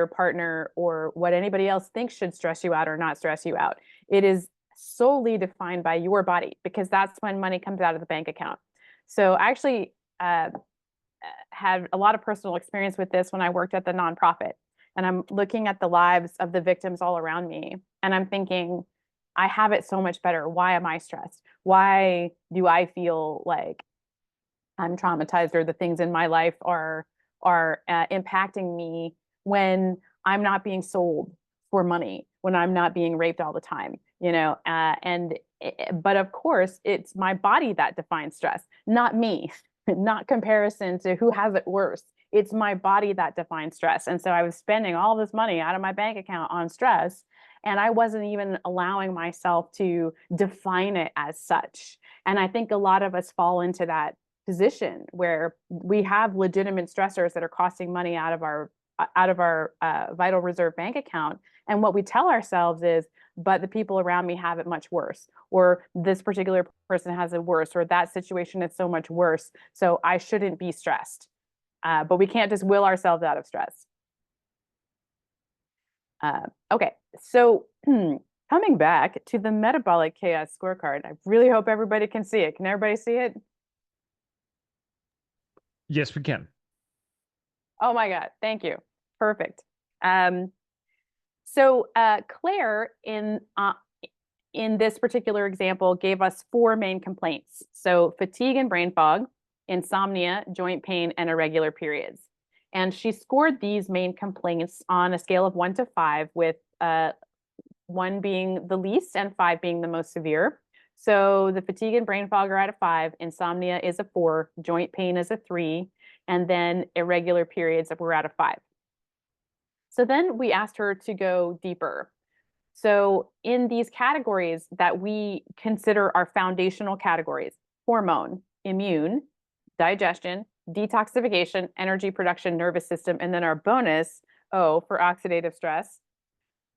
partner or what anybody else thinks should stress you out or not stress you out. It is solely defined by your body, because that's when money comes out of the bank account. So I actually had a lot of personal experience with this when I worked at the nonprofit, and I'm looking at the lives of the victims all around me, and I'm thinking, I have it so much better. Why am I stressed? Why do I feel like I'm traumatized, or the things in my life are impacting me when I'm not being sold for money, when I'm not being raped all the time, but of course it's my body that defines stress, not me, not comparison to who has it worse. It's my body that defines stress. And so I was spending all this money out of my bank account on stress, and I wasn't even allowing myself to define it as such. And I think a lot of us fall into that position where we have legitimate stressors that are costing money out of our vital reserve bank account. And what we tell ourselves is, but the people around me have it much worse, or this particular person has it worse, or that situation is so much worse, so I shouldn't be stressed. But we can't just will ourselves out of stress. Okay, so coming back to the metabolic chaos scorecard, I really hope everybody can see it. Can everybody see it? Yes, we can. Oh my God, thank you. Perfect. So Claire, in this particular example, gave us 4 main complaints. So fatigue and brain fog, insomnia, joint pain, and irregular periods. And she scored these main complaints on a scale of 1 to 5, with 1 being the least and 5 being the most severe. So the fatigue and brain fog are at a 5, insomnia is a 4, joint pain is a 3, and then irregular periods were at a 5. So then we asked her to go deeper. So in these categories that we consider our foundational categories: hormone, immune, digestion, detoxification, energy production, nervous system, and then our bonus, O, for oxidative stress.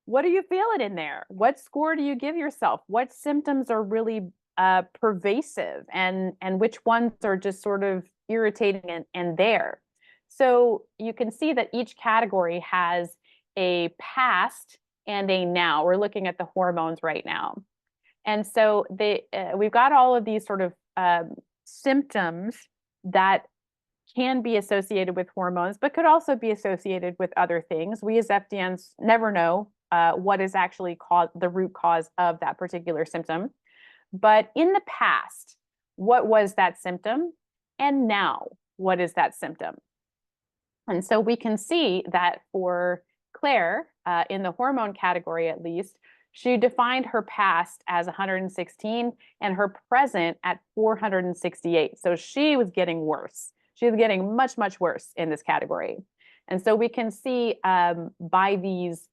What are you feeling in there? What score do you give yourself? What symptoms are really pervasive, and which ones are just sort of irritating and there? So you can see that each category has a past and a now. We're looking at the hormones right now. And so we've got all of these sort of symptoms that can be associated with hormones, but could also be associated with other things. We as FDNs never know what is actually the root cause of that particular symptom. But in the past, what was that symptom? And now, what is that symptom? And so we can see that for Claire, in the hormone category at least, she defined her past as 116 and her present at 468. So she was getting worse. She was getting much, much worse in this category. And so we can see by these,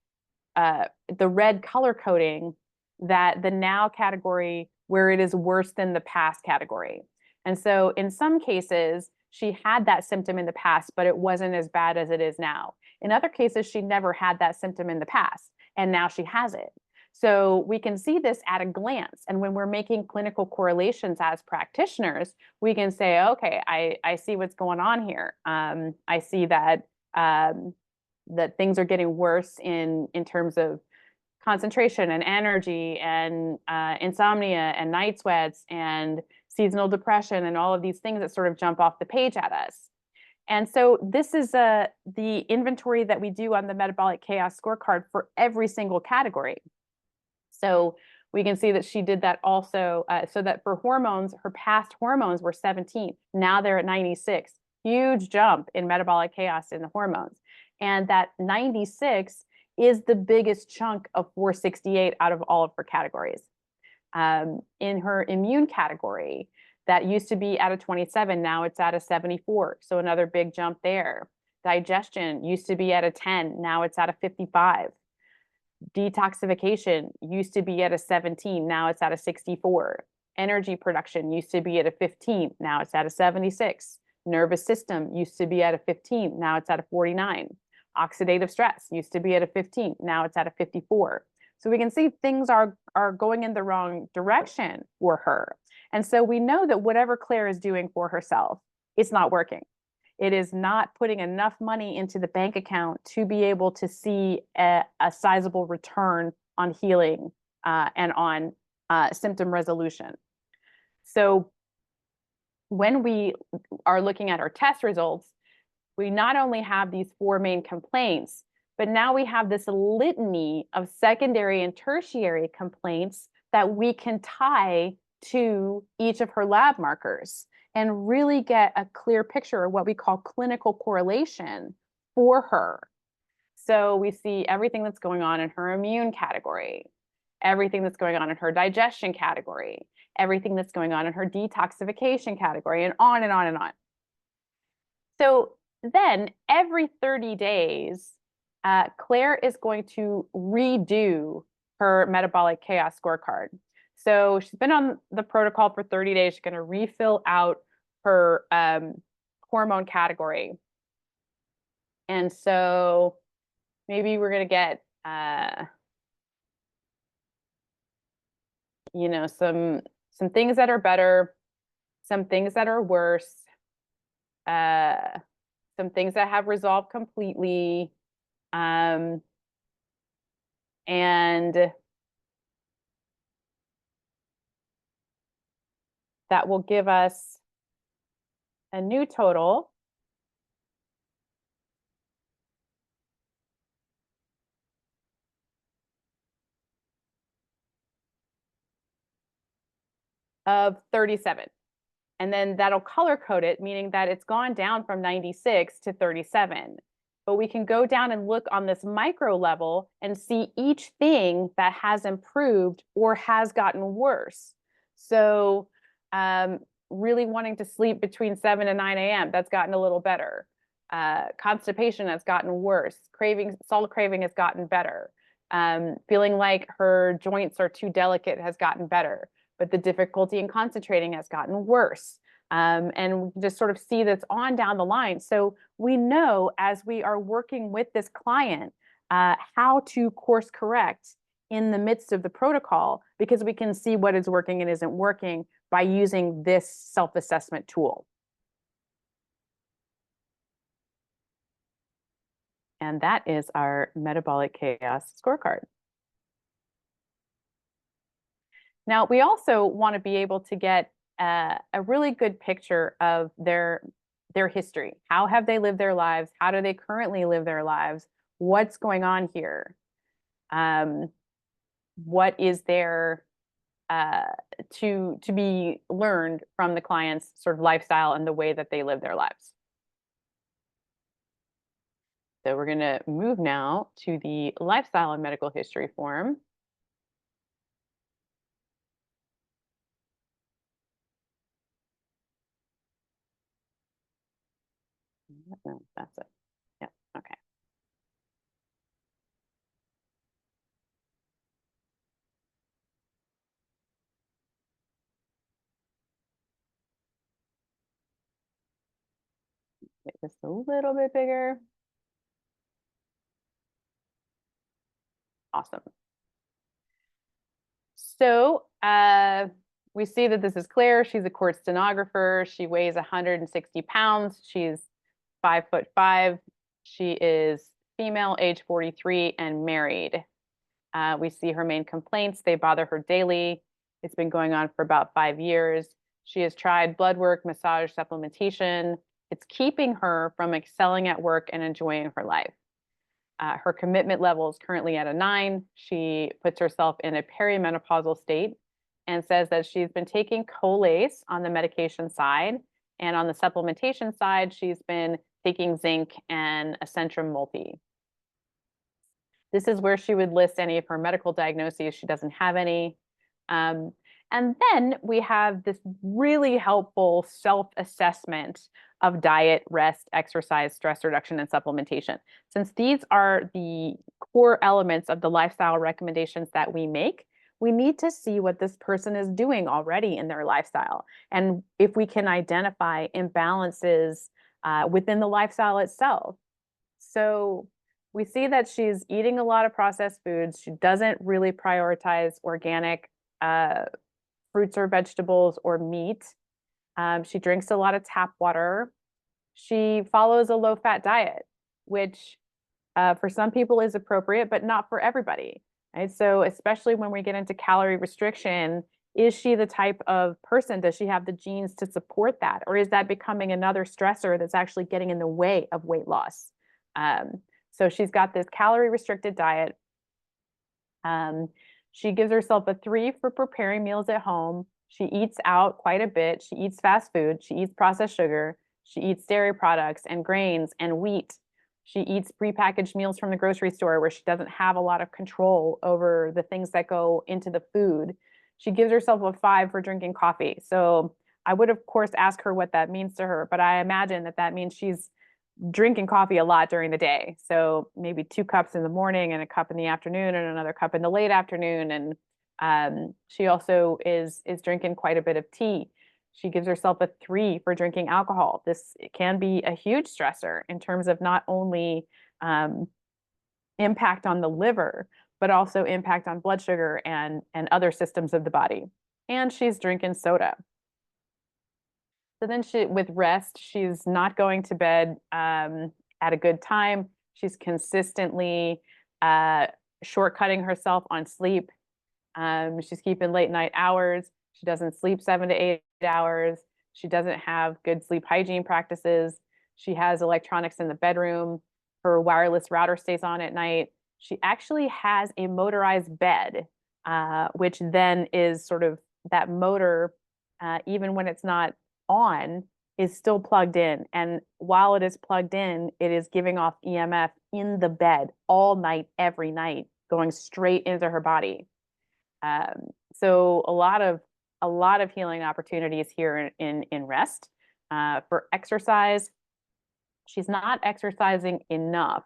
the red color coding, that the now category, where it is worse than the past category. And so in some cases, she had that symptom in the past, but it wasn't as bad as it is now. In other cases, she never had that symptom in the past, and now she has it. So we can see this at a glance. And when we're making clinical correlations as practitioners, we can say, okay, I see what's going on here. I see that that things are getting worse in terms of concentration and energy and insomnia and night sweats and seasonal depression and all of these things that sort of jump off the page at us. And so this is the inventory that we do on the metabolic chaos scorecard for every single category. So we can see that she did that also, so that for hormones, her past hormones were 17. Now they're at 96. Huge jump in metabolic chaos in the hormones. And that 96 is the biggest chunk of 468 out of all of her categories. In her immune category, that used to be at a 27, now it's at a 74. So another big jump there. Digestion used to be at a 10, now it's at a 55. Detoxification used to be at a 17, now it's at a 64. Energy production used to be at a 15, now it's at a 76. Nervous system used to be at a 15, now it's at a 49. Oxidative stress used to be at a 15, now it's at a 54. So we can see things are going in the wrong direction for her. And so we know that whatever Claire is doing for herself, it's not working. It is not putting enough money into the bank account to be able to see a sizable return on healing and on symptom resolution. So when we are looking at our test results, we not only have these 4 main complaints, but now we have this litany of secondary and tertiary complaints that we can tie to each of her lab markers and really get a clear picture of what we call clinical correlation for her. So we see everything that's going on in her immune category, everything that's going on in her digestion category, everything that's going on in her detoxification category, and on and on and on. So then every 30 days, Claire is going to redo her metabolic chaos scorecard. So she's been on the protocol for 30 days. She's going to refill out her hormone category. And so maybe we're going to get, you know, some things that are better, some things that are worse, some things that have resolved completely, and that will give us a new total of 37. And then that'll color code it, meaning that it's gone down from 96 to 37. But we can go down and look on this micro level and see each thing that has improved or has gotten worse. So really wanting to sleep between 7 and 9 a.m., that's gotten a little better. Constipation has gotten worse. Salt craving has gotten better. Feeling like her joints are too delicate has gotten better. But the difficulty in concentrating has gotten worse. And we can just sort of see this on down the line. So we know as we are working with this client how to course correct in the midst of the protocol, because we can see what is working and isn't working by using this self-assessment tool. And that is our metabolic chaos scorecard. Now, we also want to be able to get a really good picture of their history. How have they lived their lives? How do they currently live their lives? What's going on here? What is there to be learned from the client's sort of lifestyle and the way that they live their lives? So we're going to move now to the lifestyle and medical history form. No, that's it. Yeah, okay. Make this a little bit bigger. Awesome. So we see that this is Claire. She's a court stenographer. She weighs 160 pounds. She's 5'5". She is female, age 43, and married. We see her main complaints. They bother her daily. It's been going on for about 5 years. She has tried blood work, massage, supplementation. It's keeping her from excelling at work and enjoying her life. Her commitment level is currently at a 9. She puts herself in a perimenopausal state and says that she's been taking Colace on the medication side. And on the supplementation side, she's been taking zinc and a Centrum Multi. This is where she would list any of her medical diagnoses. She doesn't have any. And then we have this really helpful self-assessment of diet, rest, exercise, stress reduction, and supplementation. Since these are the core elements of the lifestyle recommendations that we make, we need to see what this person is doing already in their lifestyle. And if we can identify imbalances within the lifestyle itself. So we see that she's eating a lot of processed foods. She doesn't really prioritize organic fruits or vegetables or meat. She drinks a lot of tap water. She follows a low-fat diet, which for some people is appropriate, but not for everybody. Right? So especially when we get into calorie restriction, is she the type of person, does she have the genes to support that? Or is that becoming another stressor that's actually getting in the way of weight loss? So she's got this calorie restricted diet. She gives herself a 3 for preparing meals at home. She eats out quite a bit. She eats fast food. She eats processed sugar. She eats dairy products and grains and wheat. She eats prepackaged meals from the grocery store where she doesn't have a lot of control over the things that go into the food. She gives herself a 5 for drinking coffee. So I would, of course, ask her what that means to her, but I imagine that that means she's drinking coffee a lot during the day. So maybe 2 cups in the morning and a cup in the afternoon and another cup in the late afternoon. And she also is drinking quite a bit of tea. She gives herself a 3 for drinking alcohol. This can be a huge stressor in terms of not only impact on the liver, but also impact on blood sugar and other systems of the body. And she's drinking soda. So then with rest, she's not going to bed at a good time. She's consistently shortcutting herself on sleep. She's keeping late night hours. She doesn't sleep 7 to 8 hours. She doesn't have good sleep hygiene practices. She has electronics in the bedroom. Her wireless router stays on at night. She actually has a motorized bed, which then is sort of that motor, even when it's not on, is still plugged in. And while it is plugged in, it is giving off EMF in the bed all night, every night, going straight into her body. So a lot of healing opportunities here in rest. For exercise, she's not exercising enough.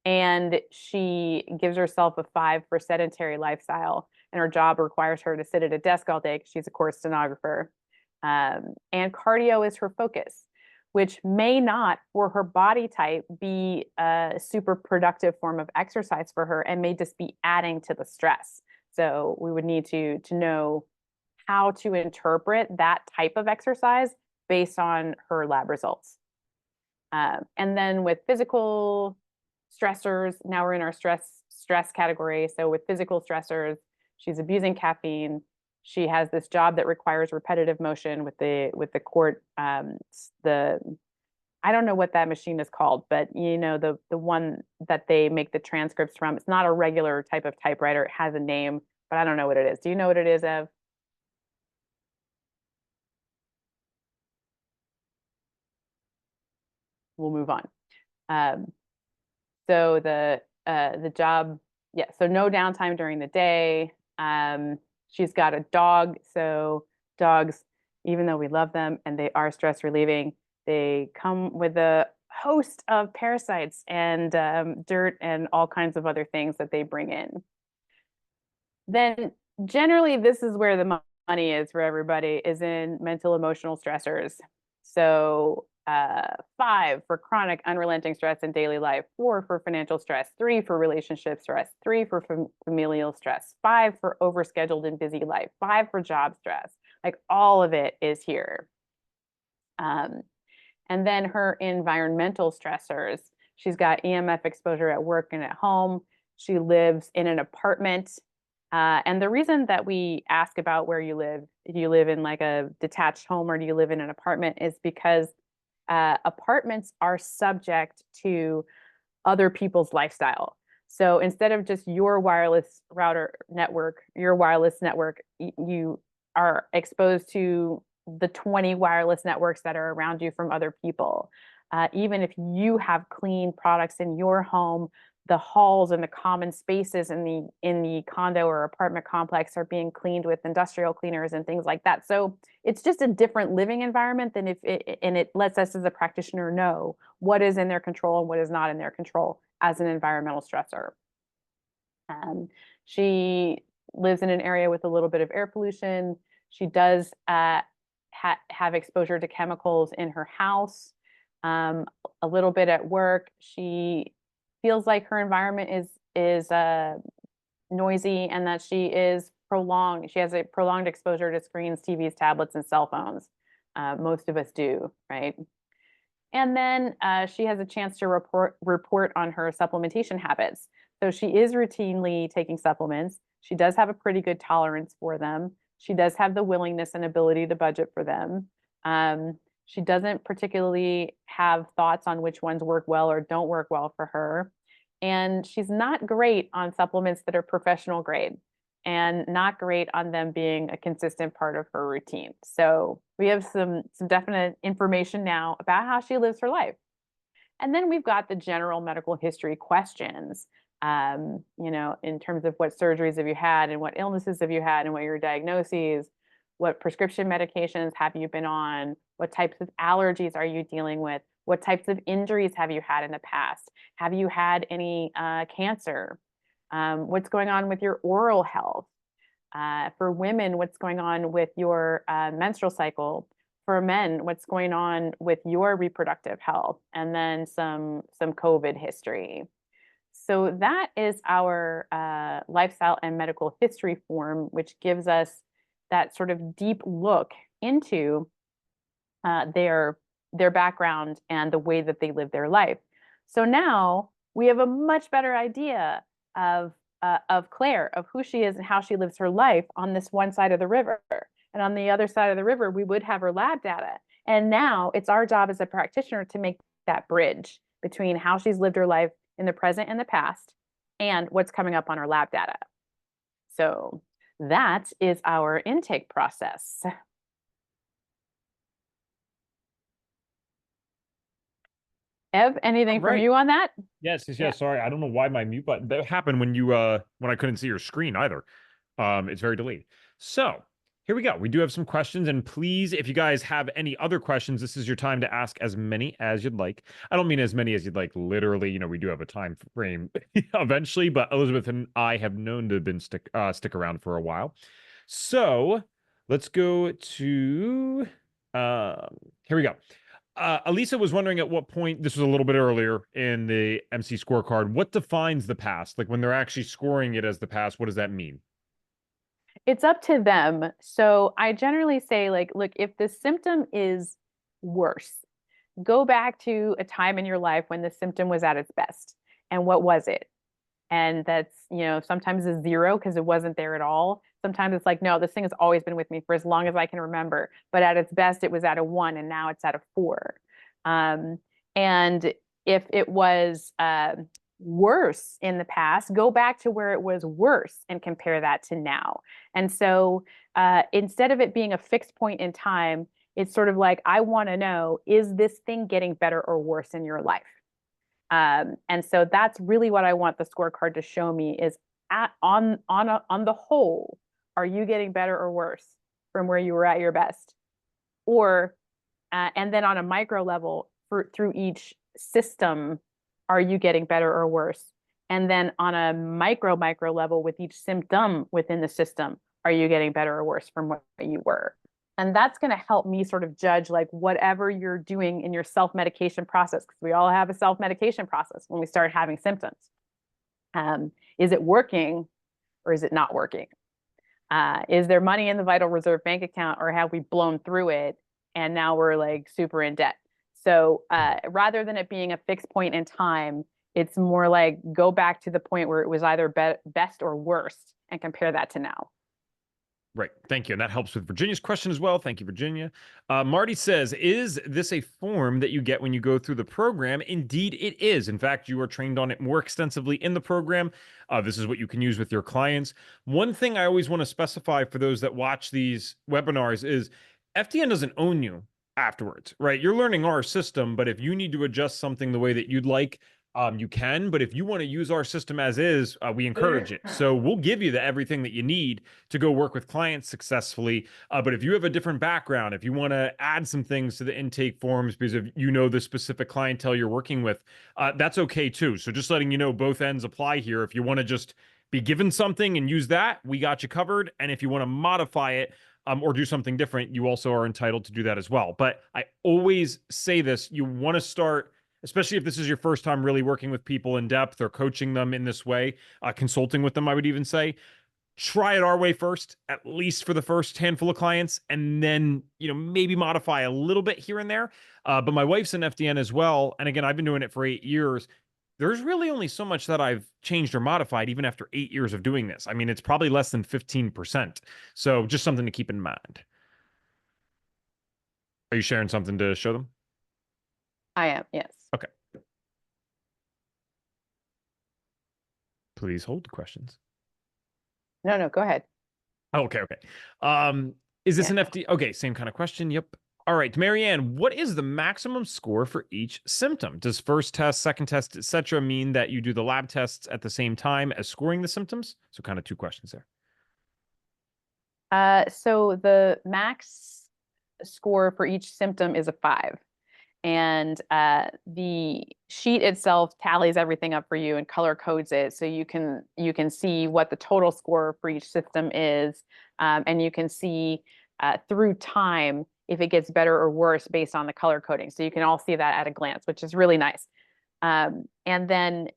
And she gives herself a 5 for sedentary lifestyle, and her job requires her to sit at a desk all day because she's a course stenographer. And cardio is her focus, which may not, for her body type, be a super productive form of exercise for her and may just be adding to the stress. So we would need to know how to interpret that type of exercise based on her lab results. And then with physical stressors, now we're in our stress category. So with physical stressors, she's abusing caffeine. She has this job that requires repetitive motion with the court. I don't know what that machine is called, but you know, the one that they make the transcripts from. It's not a regular type of typewriter. It has a name, but I don't know what it is. Do you know what it is, Ev? We'll move on. So the job, yeah, so no downtime during the day. She's got a dog. So dogs, even though we love them and they are stress relieving, they come with a host of parasites and dirt and all kinds of other things that they bring in. Then generally, this is where the money is for everybody, is in mental emotional stressors. So 5 for chronic unrelenting stress in daily life, 4 for financial stress, 3 for relationship stress, 3 for familial stress, 5 for overscheduled and busy life, 5 for job stress. Like all of it is here. And then her environmental stressors. She's got EMF exposure at work and at home. She lives in an apartment. And the reason that we ask about where you live, do you live in like a detached home or do you live in an apartment, is because apartments are subject to other people's lifestyle. So instead of just your wireless router network, your wireless network, you are exposed to the 20 wireless networks that are around you from other people. Even if you have clean products in your home, the halls and the common spaces in the condo or apartment complex are being cleaned with industrial cleaners and things like that. So it's just a different living environment than and it lets us as a practitioner know what is in their control and what is not in their control as an environmental stressor. She lives in an area with a little bit of air pollution. She does have exposure to chemicals in her house, a little bit at work. She feels like her environment is noisy and that she is she has a prolonged exposure to screens, TVs, tablets, and cell phones. Most of us do, right? And then she has a chance to report on her supplementation habits. So she is routinely taking supplements. She does have a pretty good tolerance for them. She does have the willingness and ability to budget for them. She doesn't particularly have thoughts on which ones work well or don't work well for her. And she's not great on supplements that are professional grade and not great on them being a consistent part of her routine. So we have some definite information now about how she lives her life. And then we've got the general medical history questions, in terms of what surgeries have you had and what illnesses have you had and what are your diagnoses, what prescription medications have you been on, what types of allergies are you dealing with, what types of injuries have you had in the past, have you had any cancer, what's going on with your oral health, for women, what's going on with your menstrual cycle, for men, what's going on with your reproductive health, and then some COVID history. So that is our lifestyle and medical history form, which gives us that sort of deep look into their background and the way that they live their life. So now we have a much better idea of Claire, of who she is and how she lives her life on this one side of the river. And on the other side of the river, we would have her lab data. And now it's our job as a practitioner to make that bridge between how she's lived her life in the present and the past and what's coming up on her lab data. So that is our intake process. Ev, anything from you on that? Yes. Sorry, I don't know why my mute button that happened when you when I couldn't see your screen either. It's very delayed. So here we go. We do have some questions, and please, if you guys have any other questions, this is your time to ask as many as you'd like. I don't mean as many as you'd like, literally. We do have a time frame eventually, but Elizabeth and I have known to have been stick around for a while. So let's go to here we go. Elisa was wondering at what point, this was a little bit earlier in the MC scorecard, what defines the past? Like when they're actually scoring it as the past, what does that mean? It's up to them. So I generally say, like, look, if the symptom is worse, go back to a time in your life when the symptom was at its best. And what was it? And that's, sometimes a 0 because it wasn't there at all. Sometimes it's like, no, this thing has always been with me for as long as I can remember. But at its best, it was at a 1 and now it's at a 4. And if it was worse in the past, go back to where it was worse and compare that to now. And so instead of it being a fixed point in time, it's sort of like, I want to know, is this thing getting better or worse in your life? And so that's really what I want the scorecard to show me is on the whole, are you getting better or worse from where you were at your best? Or, and then on a micro level through each system, are you getting better or worse? And then on a micro level with each symptom within the system, are you getting better or worse from what you were? And that's going to help me sort of judge like whatever you're doing in your self-medication process, because we all have a self-medication process when we start having symptoms. Is it working or is it not working? Is there money in the Vital Reserve bank account, or have we blown through it and now we're like super in debt? So rather than it being a fixed point in time, it's more like go back to the point where it was either best or worst and compare that to now. Right. Thank you. And that helps with Virginia's question as well. Thank you, Virginia. Marty says, is this a form that you get when you go through the program? Indeed, it is. In fact, you are trained on it more extensively in the program. This is what you can use with your clients. One thing I always want to specify for those that watch these webinars is FDN doesn't own you afterwards, right? You're learning our system, but if you need to adjust something the way that you'd like, you can. But if you want to use our system as is, we encourage it. So we'll give you everything that you need to go work with clients successfully. But if you have a different background, if you want to add some things to the intake forms because of the specific clientele you're working with, that's okay too. So just letting you know, both ends apply here. If you want to just be given something and use that, we got you covered. And if you want to modify it, or do something different, you also are entitled to do that as well. But I always say this, you want to start, especially if this is your first time really working with people in depth or coaching them in this way, consulting with them, I would even say, try it our way first, at least for the first handful of clients, and then, maybe modify a little bit here and there. But my wife's an FDN as well. And again, I've been doing it for 8 years. There's really only so much that I've changed or modified, even after 8 years of doing this. I mean, it's probably less than 15%. So just something to keep in mind. Are you sharing something to show them? I am, yes. Okay. Please hold questions. No, go ahead. Okay. Is this an FD? Okay, same kind of question. Yep. All right, Marianne, what is the maximum score for each symptom? Does first test, second test, etc., mean that you do the lab tests at the same time as scoring the symptoms? So kind of two questions there. So the max score for each symptom is a 5. And the sheet itself tallies everything up for you and color codes it, so you can see what the total score for each system is, and you can see through time if it gets better or worse based on the color coding. So you can all see that at a glance, which is really nice. And then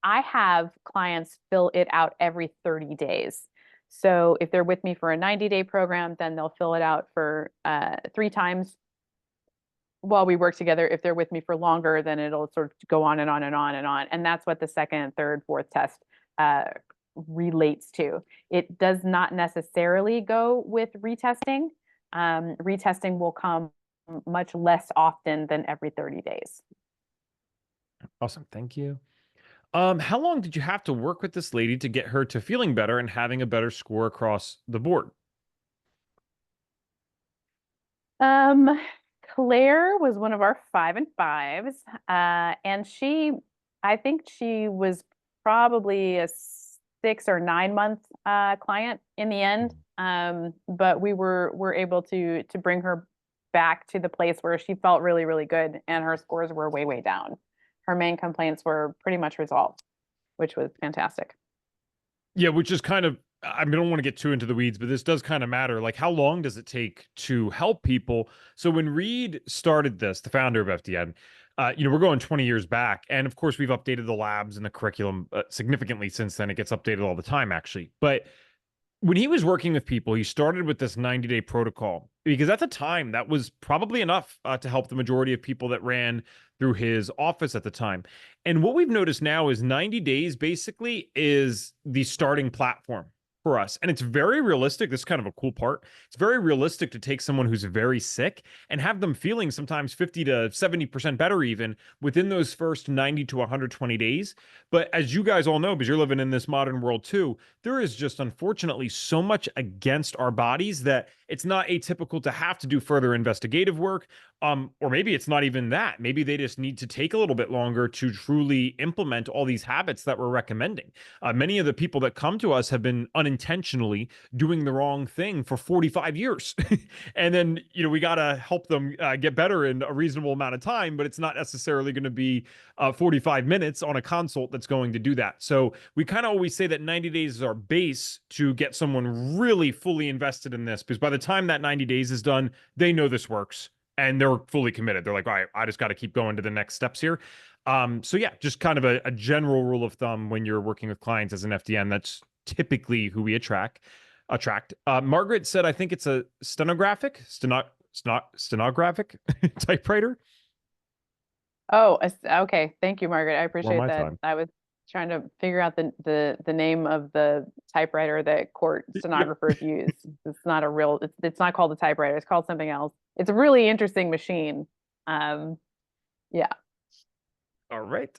I have clients fill it out every 30 days. So if they're with me for a 90-day program, then they'll fill it out for 3 times while we work together. If they're with me for longer, then it'll sort of go on and on and on and on. And that's what the second, third, fourth test relates to. It does not necessarily go with retesting. Retesting will come much less often than every 30 days. Awesome. Thank you. How long did you have to work with this lady to get her to feeling better and having a better score across the board? Claire was one of our 5 and 5s, and I think she was probably a 6 or 9 month client in the end. But we were able to bring her back to the place where she felt really, really good, and her scores were way, way down. Her main complaints were pretty much resolved, which was fantastic. Yeah, which is kind of, I don't want to get too into the weeds, but this does kind of matter. Like, how long does it take to help people? So when Reed started this, the founder of FDN, we're going 20 years back. And of course, we've updated the labs and the curriculum significantly since then. It gets updated all the time, actually. But when he was working with people, he started with this 90-day protocol, because at the time that was probably enough to help the majority of people that ran through his office at the time. And what we've noticed now is 90 days basically is the starting platform for us. And it's very realistic. This is kind of a cool part. It's very realistic to take someone who's very sick and have them feeling sometimes 50 to 70% better even within those first 90 to 120 days. But as you guys all know, because you're living in this modern world too, there is just unfortunately so much against our bodies that it's not atypical to have to do further investigative work. Or maybe it's not even that. Maybe they just need to take a little bit longer to truly implement all these habits that we're recommending. Many of the people that come to us have been unintentionally doing the wrong thing for 45 years. And then, we got to help them get better in a reasonable amount of time, but it's not necessarily going to be 45 minutes on a consult that's going to do that. So we kind of always say that 90 days is our base to get someone really fully invested in this, because by the time that 90 days is done, they know this works. And they're fully committed. They're like, all right, I just got to keep going to the next steps here. So yeah, just kind of a general rule of thumb when you're working with clients as an FDN, that's typically who we attract. Margaret said, I think it's a stenographic typewriter. Oh, okay. Thank you, Margaret. I appreciate that. Time. I was trying to figure out the name of the typewriter that court stenographers use. It's not a real, it's not called a typewriter. It's called something else. It's a really interesting machine. Yeah. All right.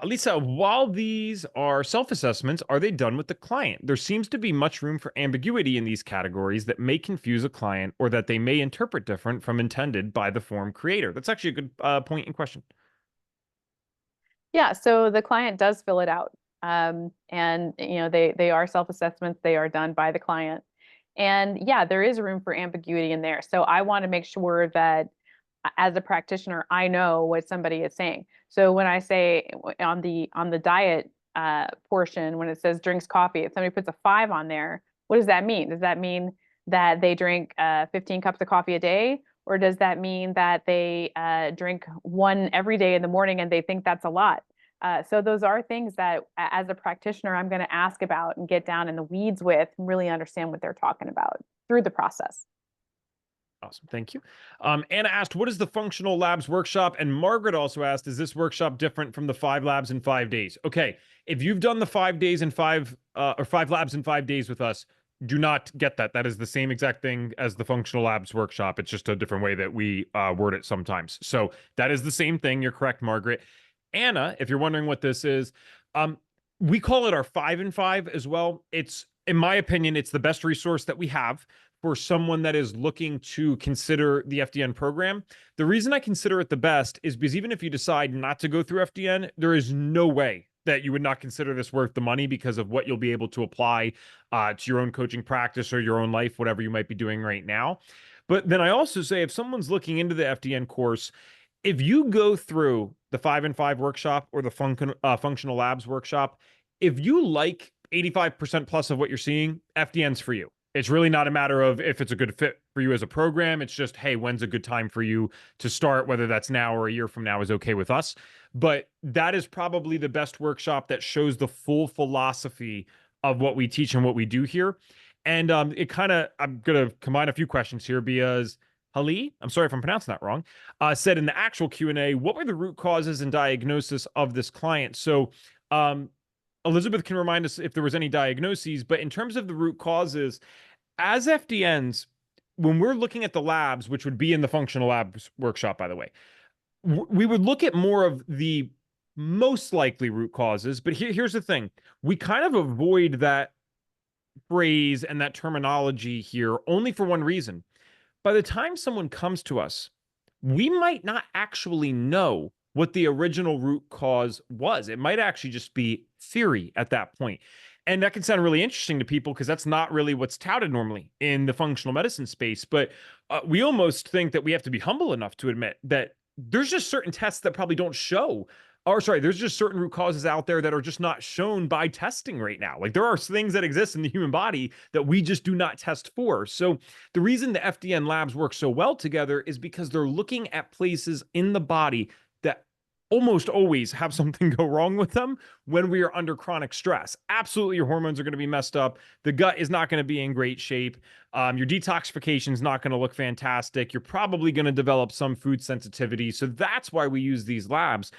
Lisa, while these are self-assessments, are they done with the client? There seems to be much room for ambiguity in these categories that may confuse a client, or that they may interpret different from intended by the form creator. That's actually a good point in question. Yeah, so the client does fill it out. And they are self-assessments, they are done by the client. And yeah, there is room for ambiguity in there. So I want to make sure that as a practitioner, I know what somebody is saying. So when I say on the diet portion, when it says drinks coffee, if somebody puts a 5 on there, what does that mean? Does that mean that they drink 15 cups of coffee a day? Or does that mean that they drink 1 every day in the morning and they think that's a lot? So those are things that as a practitioner, I'm going to ask about and get down in the weeds with and really understand what they're talking about through the process. Awesome. Thank you. Anna asked, what is the functional labs workshop? And Margaret also asked, is this workshop different from the 5 labs in 5 days? Okay. If you've done the 5 days and 5 labs in 5 days with us, do not get that. That is the same exact thing as the functional labs workshop. It's just a different way that we word it sometimes. So that is the same thing. You're correct, Margaret. Anna, if you're wondering what this is, we call it our 5 and 5 as well. It's, in my opinion, it's the best resource that we have for someone that is looking to consider the FDN program. The reason I consider it the best is because even if you decide not to go through FDN, there is no way that you would not consider this worth the money because of what you'll be able to apply to your own coaching practice or your own life, whatever you might be doing right now. But then I also say, if someone's looking into the FDN course, if you go through the 5 and 5 workshop or the functional labs workshop, if you like 85% plus of what you're seeing, FDN's for you. It's really not a matter of if it's a good fit for you as a program. It's just, hey, when's a good time for you to start? Whether that's now or a year from now is okay with us. But that is probably the best workshop that shows the full philosophy of what we teach and what we do here. And it kind of, I'm going to combine a few questions here because Hali, I'm sorry if I'm pronouncing that wrong, said in the actual Q&A, what were the root causes and diagnosis of this client? So Elizabeth can remind us if there was any diagnoses, but in terms of the root causes, as FDNs, when we're looking at the labs, which would be in the functional labs workshop, by the way, we would look at more of the most likely root causes. But here's the thing. We kind of avoid that phrase and that terminology here only for one reason. By the time someone comes to us, we might not actually know what the original root cause was. It might actually just be theory at that point. And that can sound really interesting to people because that's not really what's touted normally in the functional medicine space. But we almost think that we have to be humble enough to admit that there's just certain tests that probably don't show, or sorry, there's just certain root causes out there that are just not shown by testing right now. Like there are things that exist in the human body that we just do not test for. So the reason the FDN labs work so well together is because they're looking at places in the body that almost always have something go wrong with them when we are under chronic stress. Absolutely, your hormones are going to be messed up. The gut is not going to be in great shape. Your detoxification is not going to look fantastic. You're probably going to develop some food sensitivity. So that's why we use these labs.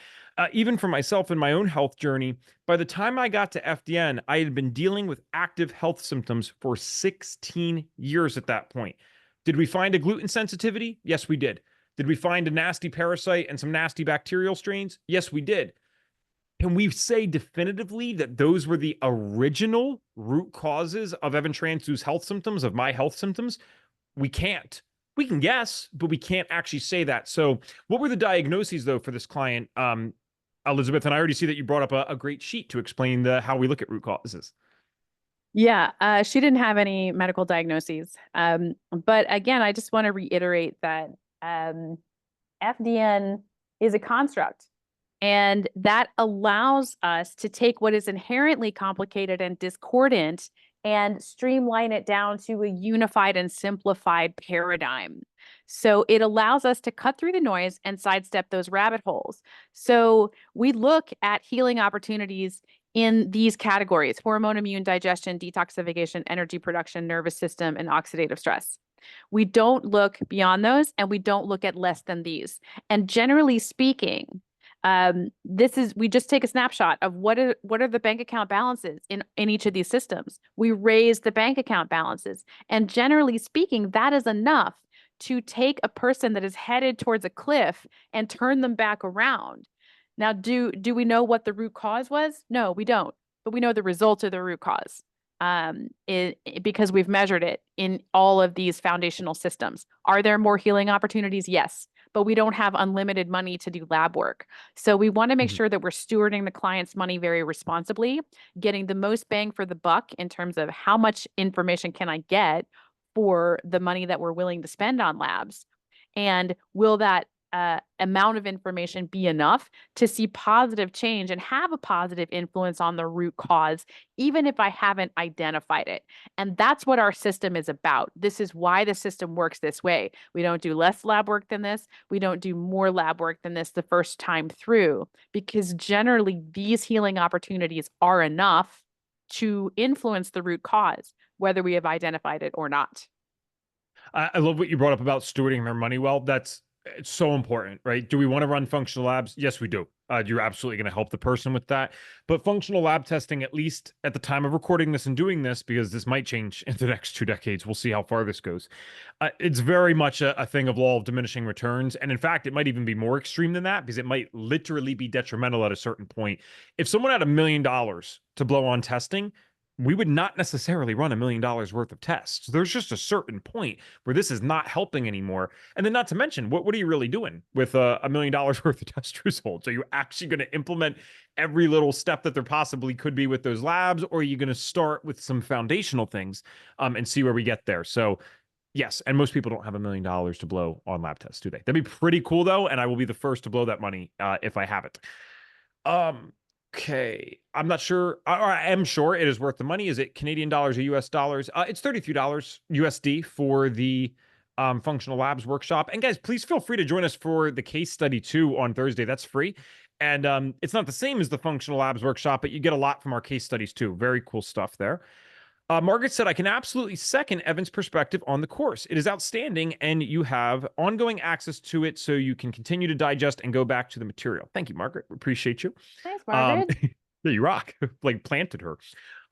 Even for myself in my own health journey, by the time I got to FDN, I had been dealing with active health symptoms for 16 years at that point. Did we find a gluten sensitivity? Yes, we did. Did we find a nasty parasite and some nasty bacterial strains? Yes, we did. Can we say definitively that those were the original root causes of Evan Transu's health symptoms, of my health symptoms? We can't. We can guess, but we can't actually say that. So what were the diagnoses, though, for this client, Elizabeth? And I already see that you brought up a great sheet to explain how we look at root causes. Yeah, she didn't have any medical diagnoses. But again, I just want to reiterate that FDN is a construct, and that allows us to take what is inherently complicated and discordant and streamline it down to a unified and simplified paradigm. So it allows us to cut through the noise and sidestep those rabbit holes. So we look at healing opportunities in these categories: hormone, immune, digestion, detoxification, energy production, nervous system, and oxidative stress. We don't look beyond those, and we don't look at less than these. And generally speaking, we just take a snapshot of what are the bank account balances in each of these systems. We raise the bank account balances. And generally speaking, that is enough to take a person that is headed towards a cliff and turn them back around. Now, do we know what the root cause was? No, we don't. But we know the results of the root cause. Because we've measured it in all of these foundational systems. Are there more healing opportunities? Yes, but we don't have unlimited money to do lab work. So we want to make sure that we're stewarding the client's money very responsibly, getting the most bang for the buck in terms of how much information can I get for the money that we're willing to spend on labs. And will that amount of information be enough to see positive change and have a positive influence on the root cause, even if I haven't identified it. And that's what our system is about. This is why the system works this way. We don't do less lab work than this. We don't do more lab work than this the first time through, because generally these healing opportunities are enough to influence the root cause, whether we have identified it or not. I love what you brought up about stewarding their money well. It's so important, right? Do we want to run functional labs? Yes, we do. You're absolutely going to help the person with that. But functional lab testing, at least at the time of recording this and doing this, because this might change in the next 2 decades. We'll see how far this goes. It's very much a thing of law of diminishing returns. And in fact, it might even be more extreme than that, because it might literally be detrimental at a certain point. If someone had $1 million to blow on testing, we would not necessarily run $1 million worth of tests. There's just a certain point where this is not helping anymore. And then not to mention, what are you really doing with $1 million worth of test results? Are you actually going to implement every little step that there possibly could be with those labs? Or are you going to start with some foundational things and see where we get there? So yes, and most people don't have $1 million to blow on lab tests, do they? That'd be pretty cool though, and I will be the first to blow that money if I have it. Okay, I'm not sure. I am sure it is worth the money. Is it Canadian dollars or US dollars? It's $33 USD for the Functional Labs workshop. And guys, please feel free to join us for the case study too on Thursday. That's free. And it's not the same as the Functional Labs workshop, but you get a lot from our case studies too. Very cool stuff there. Margaret said, I can absolutely second Evan's perspective on the course. It is outstanding, and you have ongoing access to it so you can continue to digest and go back to the material. Thank you, Margaret. We appreciate you. Thanks, Margaret. Yeah, you rock. Like planted her.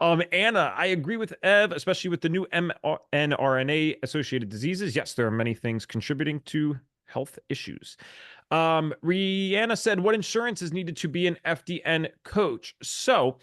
Anna, I agree with Ev, especially with the new mRNA-associated diseases. Yes, there are many things contributing to health issues. Rihanna said, what insurance is needed to be an FDN coach? So,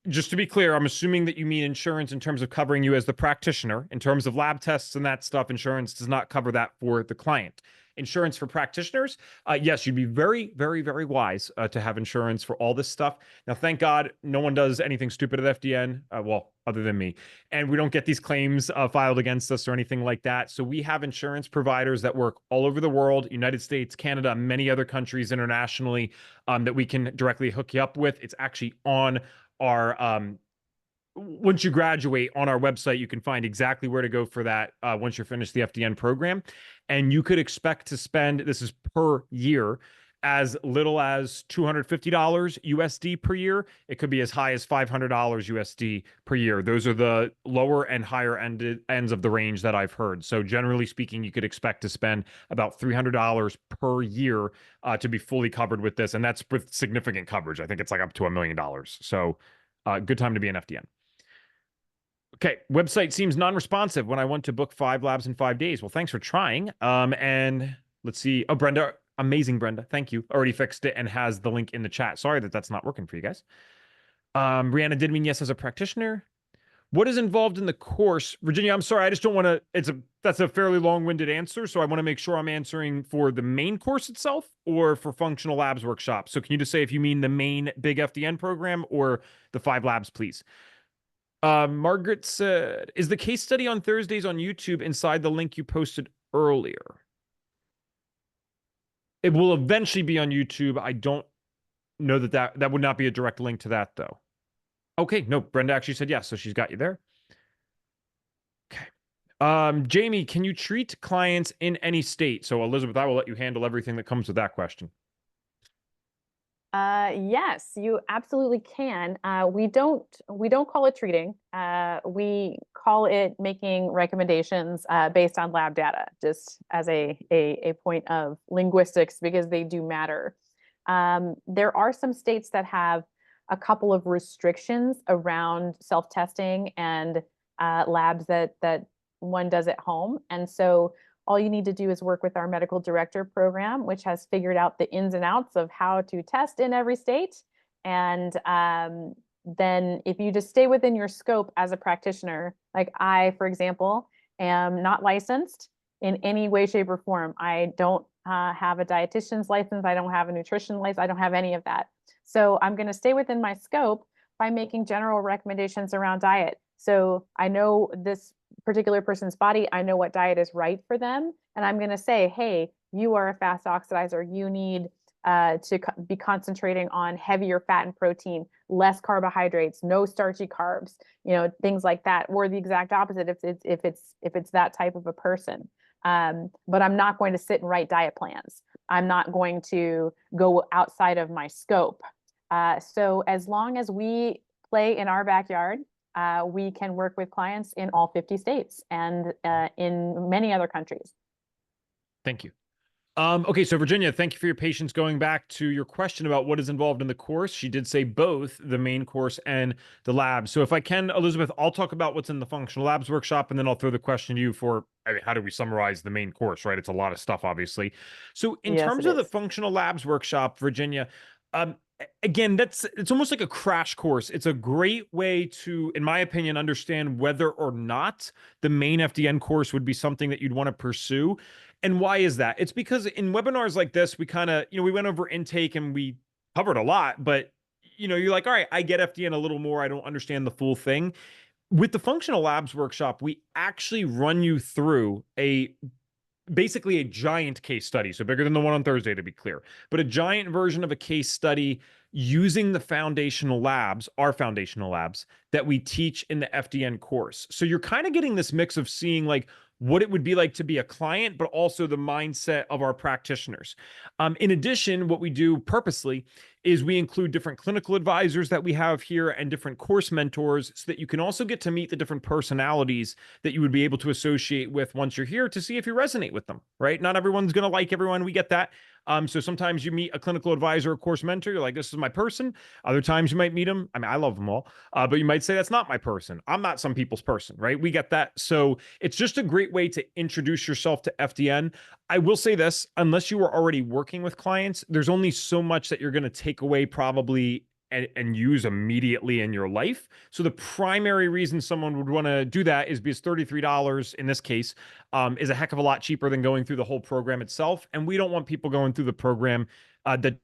just to be clear, I'm assuming that you mean insurance in terms of covering you as the practitioner. In terms of lab tests and that stuff, insurance does not cover that for the client. Insurance for practitioners, yes, you'd be very, very, very wise to have insurance for all this stuff. Now, thank God, no one does anything stupid at FDN, well, other than me. And we don't get these claims filed against us or anything like that. So we have insurance providers that work all over the world, United States, Canada, many other countries internationally, that we can directly hook you up with. It's actually on our once you graduate on our website, you can find exactly where to go for that once you're finished the FDN program. And you could expect to spend, this is per year, as little as $250 USD per year. It could be as high as $500 USD per year. Those are the lower and higher ends of the range that I've heard. So generally speaking, you could expect to spend about $300 per year to be fully covered with this. And that's with significant coverage. I think it's like up to $1 million. So good time to be an FDN. Okay, website seems non-responsive when I want to book 5 labs in 5 days. Well, thanks for trying. And let's see. Oh, Brenda, amazing, Brenda. Thank you. Already fixed it and has the link in the chat. Sorry that that's not working for you guys. Brianna did mean yes as a practitioner. What is involved in the course? Virginia, I'm sorry. I just don't want to, that's a fairly long-winded answer. So I want to make sure I'm answering for the main course itself or for Functional Labs workshop. So can you just say if you mean the main big FDN program or the 5 labs, please? Margaret said, is the case study on Thursdays on YouTube inside the link you posted earlier? It will eventually be on YouTube. I don't know that would not be a direct link to that, though. Okay, no, Brenda actually said yes, so she's got you there. Okay. Jamie, can you treat clients in any state? So Elizabeth, I will let you handle everything that comes with that question. Yes, you absolutely can. We don't call it treating. We call it making recommendations based on lab data, just as a point of linguistics, because they do matter. There are some states that have a couple of restrictions around self-testing and labs that one does at home. And so all you need to do is work with our medical director program, which has figured out the ins and outs of how to test in every state. And then if you just stay within your scope as a practitioner, like I, for example, am not licensed in any way, shape, or form. I don't have a dietitian's license. I don't have a nutrition license. I don't have any of that. So I'm going to stay within my scope by making general recommendations around diet. So I know this particular person's body, I know what diet is right for them. And I'm going to say, hey, you are a fast oxidizer. You need to be concentrating on heavier fat and protein, less carbohydrates, no starchy carbs, things like that. Or the exact opposite if it's that type of a person. But I'm not going to sit and write diet plans. I'm not going to go outside of my scope. So as long as we play in our backyard, we can work with clients in all 50 states and in many other countries. Thank you. Okay, so Virginia, thank you for your patience. Going back to your question about what is involved in the course, she did say both the main course and the lab. So if I can, Elizabeth, I'll talk about what's in the functional labs workshop, and then I'll throw the question to you for how do we summarize the main course, right? It's a lot of stuff, obviously. So in Yes, terms it of the is. functional labs workshop, Virginia, again, it's almost like a crash course. It's a great way to, in my opinion, understand whether or not the main FDN course would be something that you'd want to pursue. And why is that? It's because in webinars like this, we kind of, we went over intake and we covered a lot, but you're like, all right, I get FDN a little more. I don't understand the full thing. With the functional labs workshop, we actually run you through basically a giant case study. So bigger than the one on Thursday, to be clear, but a giant version of a case study using the foundational labs, our foundational labs that we teach in the FDN course. So you're kind of getting this mix of seeing like what it would be like to be a client, but also the mindset of our practitioners. In addition, what we do purposely is we include different clinical advisors that we have here and different course mentors so that you can also get to meet the different personalities that you would be able to associate with once you're here to see if you resonate with them, right? Not everyone's going to like everyone. We get that. So sometimes you meet a clinical advisor or course mentor. You're like, this is my person. Other times you might meet them. I mean, I love them all, but you might say that's not my person. I'm not some people's person, right? We get that. So it's just a great way to introduce yourself to FDN. I will say this, unless you are already working with clients, there's only so much that you're going to take away probably and use immediately in your life. So the primary reason someone would want to do that is because $33 in this case is a heck of a lot cheaper than going through the whole program itself. And we don't want people going through the program that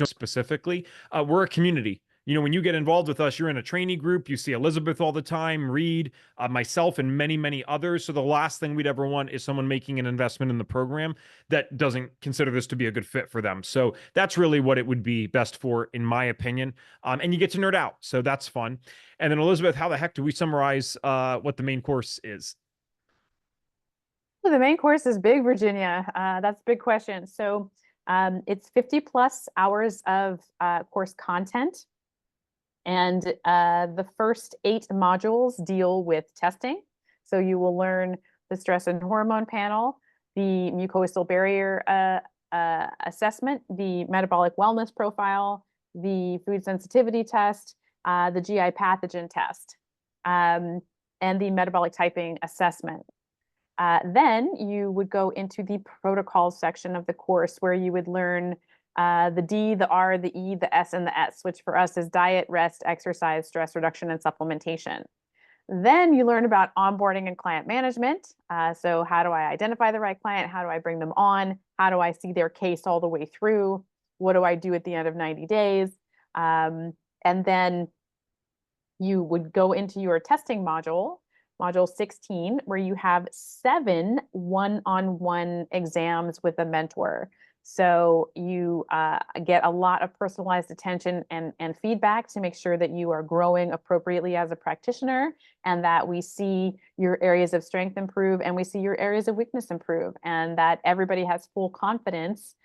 specifically. We're a community. When you get involved with us, you're in a trainee group. You see Elizabeth all the time, Reed, myself, and many, many others. So the last thing we'd ever want is someone making an investment in the program that doesn't consider this to be a good fit for them. So that's really what it would be best for, in my opinion. And you get to nerd out. So that's fun. And then Elizabeth, how the heck do we summarize what the main course is? Well, the main course is big, Virginia. That's a big question. So it's 50 plus hours of course content. And the first 8 modules deal with testing. So you will learn the stress and hormone panel, the mucosal barrier assessment, the metabolic wellness profile, the food sensitivity test, the GI pathogen test, and the metabolic typing assessment. Then you would go into the protocol section of the course where you would learn the D, the R, the E, the S, and the S, which for us is diet, rest, exercise, stress reduction, and supplementation. Then you learn about onboarding and client management. So how do I identify the right client? How do I bring them on? How do I see their case all the way through? What do I do at the end of 90 days? And then you would go into your testing module, module 16, where you have 7 one-on-one exams with a mentor. So you get a lot of personalized attention and feedback to make sure that you are growing appropriately as a practitioner and that we see your areas of strength improve and we see your areas of weakness improve and that everybody has full confidence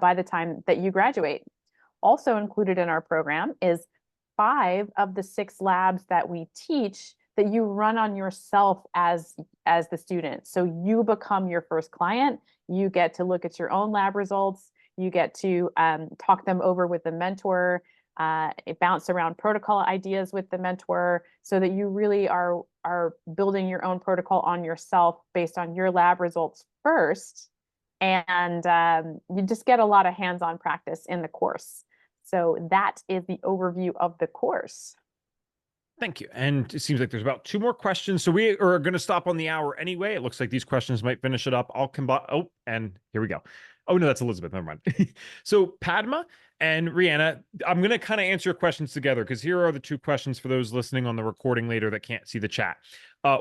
by the time that you graduate. Also included in our program is 5 of the 6 labs that we teach that you run on yourself as the student. So you become your first client. You get to look at your own lab results. You get to talk them over with the mentor, bounce around protocol ideas with the mentor so that you really are building your own protocol on yourself based on your lab results first. And you just get a lot of hands-on practice in the course. So that is the overview of the course. Thank you. And it seems like there's about 2 more questions. So we are going to stop on the hour anyway. It looks like these questions might finish it up. I'll combine. Oh, and here we go. Oh, no, that's Elizabeth. Never mind. So Padma and Rihanna, I'm going to kind of answer your questions together because here are the two questions for those listening on the recording later that can't see the chat.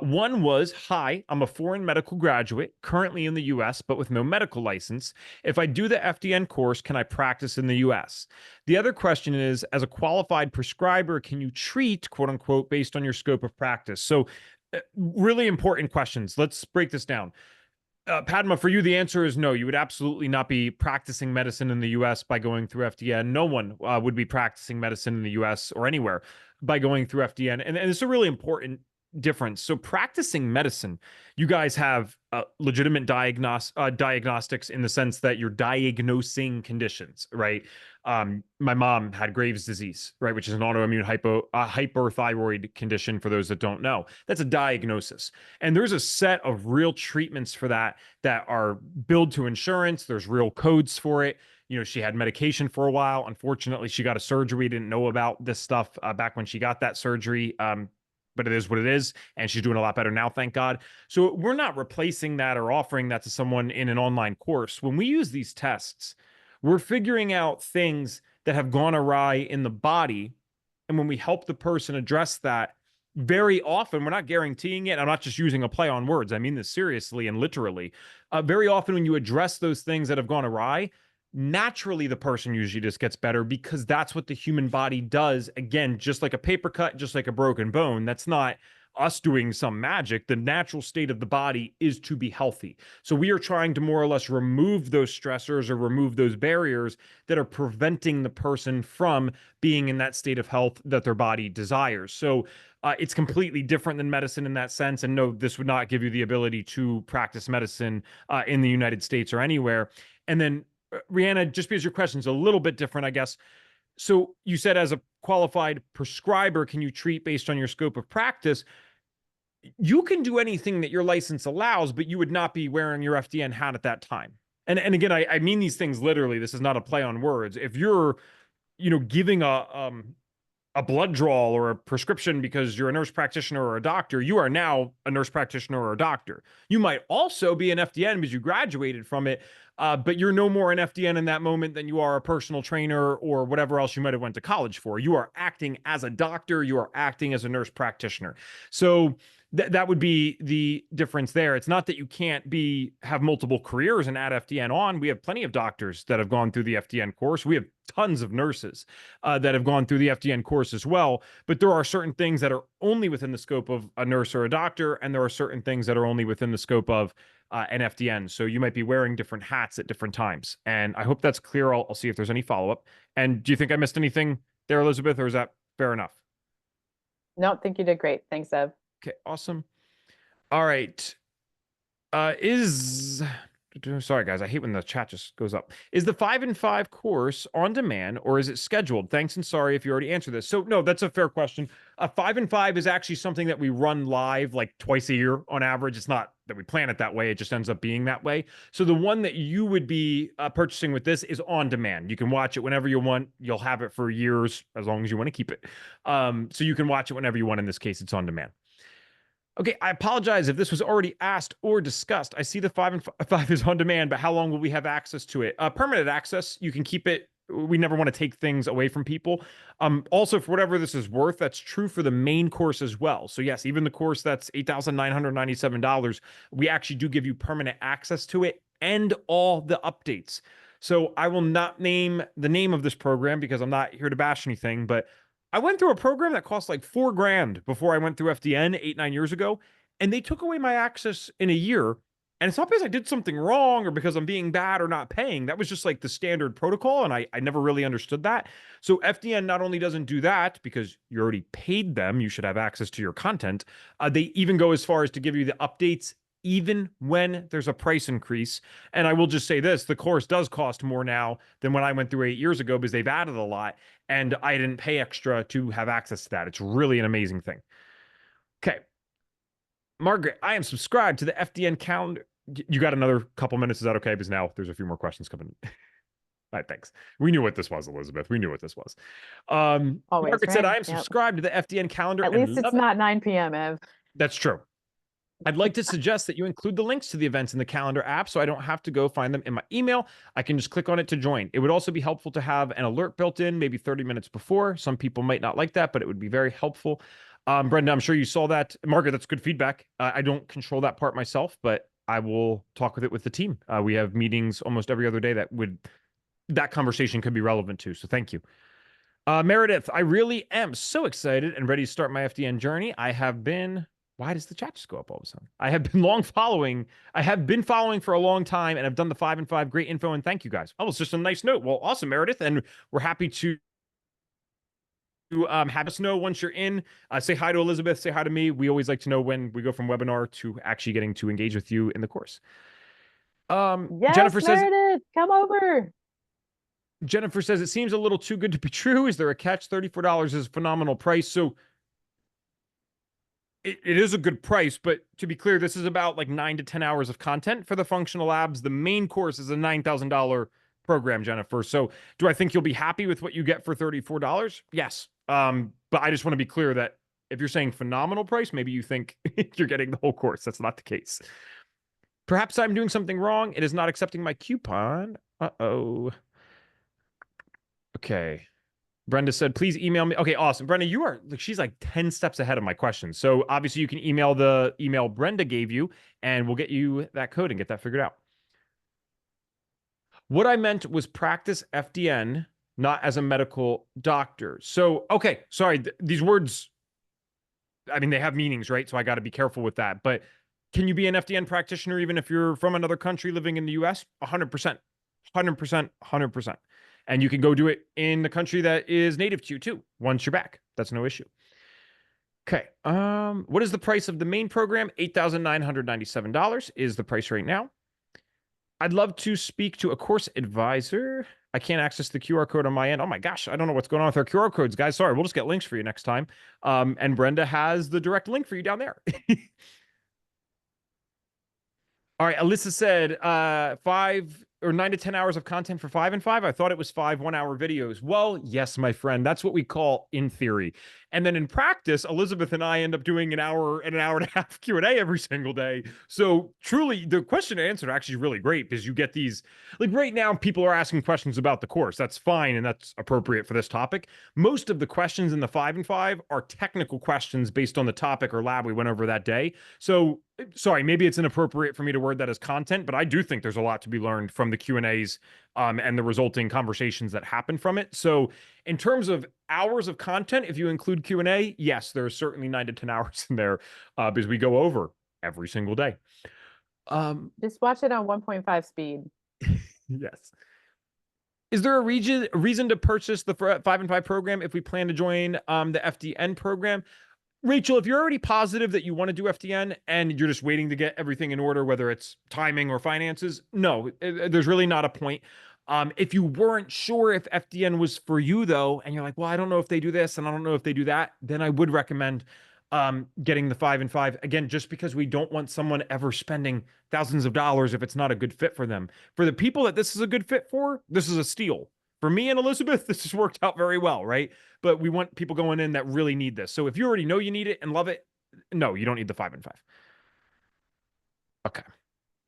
One was, hi, I'm a foreign medical graduate, currently in the US, but with no medical license. If I do the FDN course, can I practice in the US? The other question is, as a qualified prescriber, can you treat, quote unquote, based on your scope of practice? So really important questions. Let's break this down. Padma, for you, the answer is no. You would absolutely not be practicing medicine in the US by going through FDN. No one would be practicing medicine in the US or anywhere by going through FDN. And it's a really important difference. So practicing medicine, you guys have legitimate diagnostics in the sense that you're diagnosing conditions, right? My mom had Graves' disease, right, which is an autoimmune hyperthyroid condition for those that don't know. That's a diagnosis. And there's a set of real treatments for that are billed to insurance. There's real codes for it. You know, she had medication for a while. Unfortunately, she got a surgery. Didn't know about this stuff back when she got that surgery. But it is what it is, and she's doing a lot better now, thank God. So we're not replacing that or offering that to someone in an online course. When we use these tests, we're figuring out things that have gone awry in the body, and when we help the person address that, very often, we're not guaranteeing it. I'm not just using a play on words. I mean this seriously and literally. Very often when you address those things that have gone awry, naturally the person usually just gets better because that's what the human body does. Again, just like a paper cut, just like a broken bone. That's not us doing some magic. The natural state of the body is to be healthy. So we are trying to more or less remove those stressors or remove those barriers that are preventing the person from being in that state of health that their body desires. So it's completely different than medicine in that sense. And no, this would not give you the ability to practice medicine in the United States or anywhere. And then Rihanna, just because your question's a little bit different, I guess. So you said as a qualified prescriber, can you treat based on your scope of practice? You can do anything that your license allows, but you would not be wearing your FDN hat at that time. And again, I mean these things literally. This is not a play on words. If you're, giving a blood draw or a prescription because you're a nurse practitioner or a doctor, you are now a nurse practitioner or a doctor. You might also be an FDN because you graduated from it, but you're no more an FDN in that moment than you are a personal trainer or whatever else you might have went to college for. You are acting as a doctor. You are acting as a nurse practitioner. So that would be the difference there. It's not that you can't have multiple careers and add FDN on. We have plenty of doctors that have gone through the FDN course. We have tons of nurses that have gone through the FDN course as well. But there are certain things that are only within the scope of a nurse or a doctor, and there are certain things that are only within the scope of an FDN. So you might be wearing different hats at different times. And I hope that's clear. I'll see if there's any follow-up. And do you think I missed anything there, Elizabeth, or is that fair enough? No, I think you did great. Thanks, Ev. Okay, awesome. All right. Sorry, guys. I hate when the chat just goes up. Is the 5 and 5 course on demand or is it scheduled? Thanks and sorry if you already answered this. So no, that's a fair question. 5 and 5 is actually something that we run live like twice a year on average. It's not that we plan it that way. It just ends up being that way. So the one that you would be purchasing with this is on demand. You can watch it whenever you want. You'll have it for years as long as you want to keep it. So you can watch it whenever you want. In this case, it's on demand. Okay, I apologize if this was already asked or discussed. I see the 5 and 5 is on demand, but how long will we have access to it? Permanent access, you can keep it. We never want to take things away from people. Also, for whatever this is worth, that's true for the main course as well. So yes, even the course that's $8,997, we actually do give you permanent access to it and all the updates. So I will not name the name of this program because I'm not here to bash anything, but I went through a program that cost like $4,000 before I went through FDN 8-9 years ago, and they took away my access in a year. And it's not because I did something wrong or because I'm being bad or not paying. That was just like the standard protocol, and I never really understood that. So FDN not only doesn't do that because you already paid them, you should have access to your content. They even go as far as to give you the updates even when there's a price increase. And I will just say this, the course does cost more now than when I went through 8 years ago because they've added a lot and I didn't pay extra to have access to that. It's really an amazing thing. Okay. Margaret, I am subscribed to the FDN calendar. You got another couple minutes. Is that okay? Because now there's a few more questions coming. All right, thanks. We knew what this was, Elizabeth. We knew what this was. Margaret said, I am subscribed to the FDN calendar. At least it's not 9 p.m., Ev. That's true. I'd like to suggest that you include the links to the events in the calendar app so I don't have to go find them in my email. I can just click on it to join. It would also be helpful to have an alert built in, maybe 30 minutes before. Some people might not like that, but it would be very helpful. Brenda, I'm sure you saw that. Margaret, that's good feedback. I don't control that part myself, but I will talk with it with the team. We have meetings almost every other day that conversation could be relevant to. So thank you. Meredith, I really am so excited and ready to start my FDN journey. Why does the chat just go up all of a sudden? I have been following for a long time, and I've done the 5 and 5. Great info, and thank you guys. Oh, it's just a nice note. Well, awesome, Meredith, and we're happy to have us know once you're in. Say hi to Elizabeth. Say hi to me. We always like to know when we go from webinar to actually getting to engage with you in the course. Yes, Jennifer says, Meredith, come over. Jennifer says, it seems a little too good to be true. Is there a catch? $34 is a phenomenal price. So it is a good price, but to be clear, this is about like 9 to 10 hours of content for the functional labs. The main course is a $9,000 program, Jennifer. So do I think you'll be happy with what you get for $34? Yes. But I just want to be clear that if you're saying phenomenal price, maybe you think you're getting the whole course. That's not the case. Perhaps I'm doing something wrong. It is not accepting my coupon. Uh-oh. Okay. Brenda said, please email me. Okay, awesome. Brenda, she's like 10 steps ahead of my questions. So obviously you can email the email Brenda gave you, and we'll get you that code and get that figured out. What I meant was practice FDN, not as a medical doctor. So, okay, sorry. These words, I mean, they have meanings, right? So I got to be careful with that. But can you be an FDN practitioner even if you're from another country living in the US? 100%. 100%. 100%. And you can go do it in the country that is native to you too, once you're back. That's no issue. Okay. What is the price of the main program? $8,997 is the price right now. I'd love to speak to a course advisor. I can't access the QR code on my end. Oh my gosh, I don't know what's going on with our QR codes, guys. Sorry, we'll just get links for you next time. And Brenda has the direct link for you down there. All right, Alyssa said 9 to 10 hours of content for 5 and 5. I thought it was 5 1-hour videos. Well, yes, my friend, that's what we call in theory. And then in practice, Elizabeth and I end up doing an hour and a half Q&A every single day. So truly, the question and answer actually is really great because you get these, like right now, people are asking questions about the course. That's fine, and that's appropriate for this topic. Most of the questions in the 5 and 5 are technical questions based on the topic or lab we went over that day. So sorry, maybe it's inappropriate for me to word that as content, but I do think there's a lot to be learned from the Q&As and the resulting conversations that happen from it. So in terms of hours of content, if you include Q&A, yes, there are certainly 9 to 10 hours in there because we go over every single day. Just watch it on 1.5 speed. Yes. Is there a reason to purchase the 5 and 5 program if we plan to join the FDN program? Rachel, if you're already positive that you want to do FDN and you're just waiting to get everything in order, whether it's timing or finances, no, there's really not a point. If you weren't sure if FDN was for you, though, and you're like, well, I don't know if they do this and I don't know if they do that, then I would recommend getting the 5 and 5. Again, just because we don't want someone ever spending thousands of dollars if it's not a good fit for them. For the people that this is a good fit for, this is a steal. For me and Elizabeth, this has worked out very well, right? But we want people going in that really need this. So if you already know you need it and love it, no, you don't need the 5 and 5. Okay.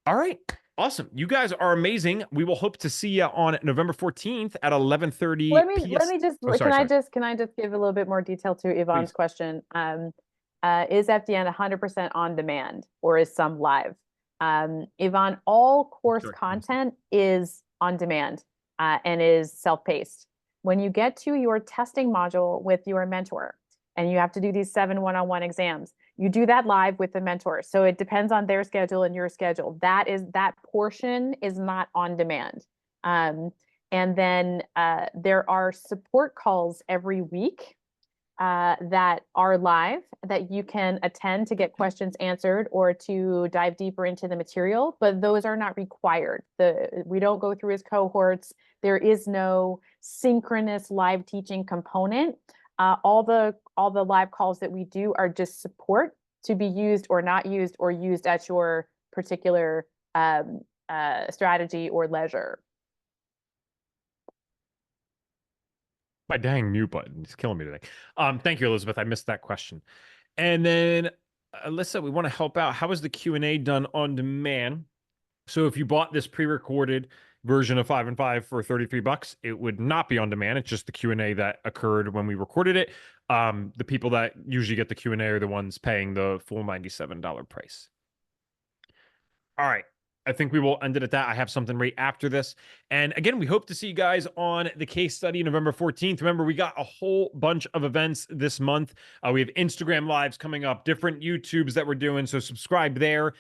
All right. Awesome. You guys are amazing. We will hope to see you on November 14th at 11:30 Let me just Oh, sorry, can I just give a little bit more detail to Yvonne's Please. question? Is FDN 100% on demand or is some live? Yvonne, all course Sure. content is on demand and is self-paced. When you get to your testing module with your mentor and you have to do these 7 one-on-one exams, you do that live with the mentor. So it depends on their schedule and your schedule. That portion is not on demand. And then there are support calls every week that are live that you can attend to get questions answered or to dive deeper into the material, but those are not required. We don't go through as cohorts. There is no synchronous live teaching component. All the live calls that we do are just support to be used or not used or used at your particular strategy or leisure. My dang mute button is killing me today. Thank you, Elizabeth. I missed that question. And then Alyssa, we want to help out. How is the Q&A done on demand? So if you bought this pre-recorded version of 5 and 5 for $33, it would not be on demand. It's just the Q&A that occurred when we recorded it. The people that usually get the Q&A are the ones paying the full $97 price. All right. I think we will end it at that. I have something right after this. And again, we hope to see you guys on the case study November 14th. Remember, we got a whole bunch of events this month. We have Instagram lives coming up, different YouTubes that we're doing. So subscribe there,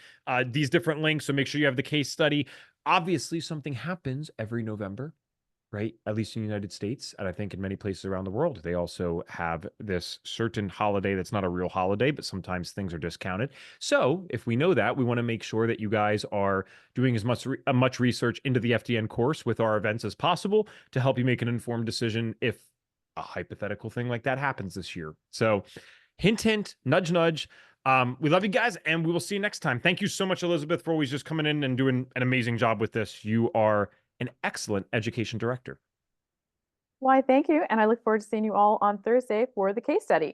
these different links. So make sure you have the case study. Obviously, something happens every November, right? At least in the United States. And I think in many places around the world, they also have this certain holiday that's not a real holiday, but sometimes things are discounted. So if we know that, we want to make sure that you guys are doing as much research into the FDN course with our events as possible to help you make an informed decision if a hypothetical thing like that happens this year. So hint, hint, nudge, nudge. We love you guys, and we will see you next time. Thank you so much, Elizabeth, for always just coming in and doing an amazing job with this. You are an excellent education director. Why, thank you. And I look forward to seeing you all on Thursday for the case study.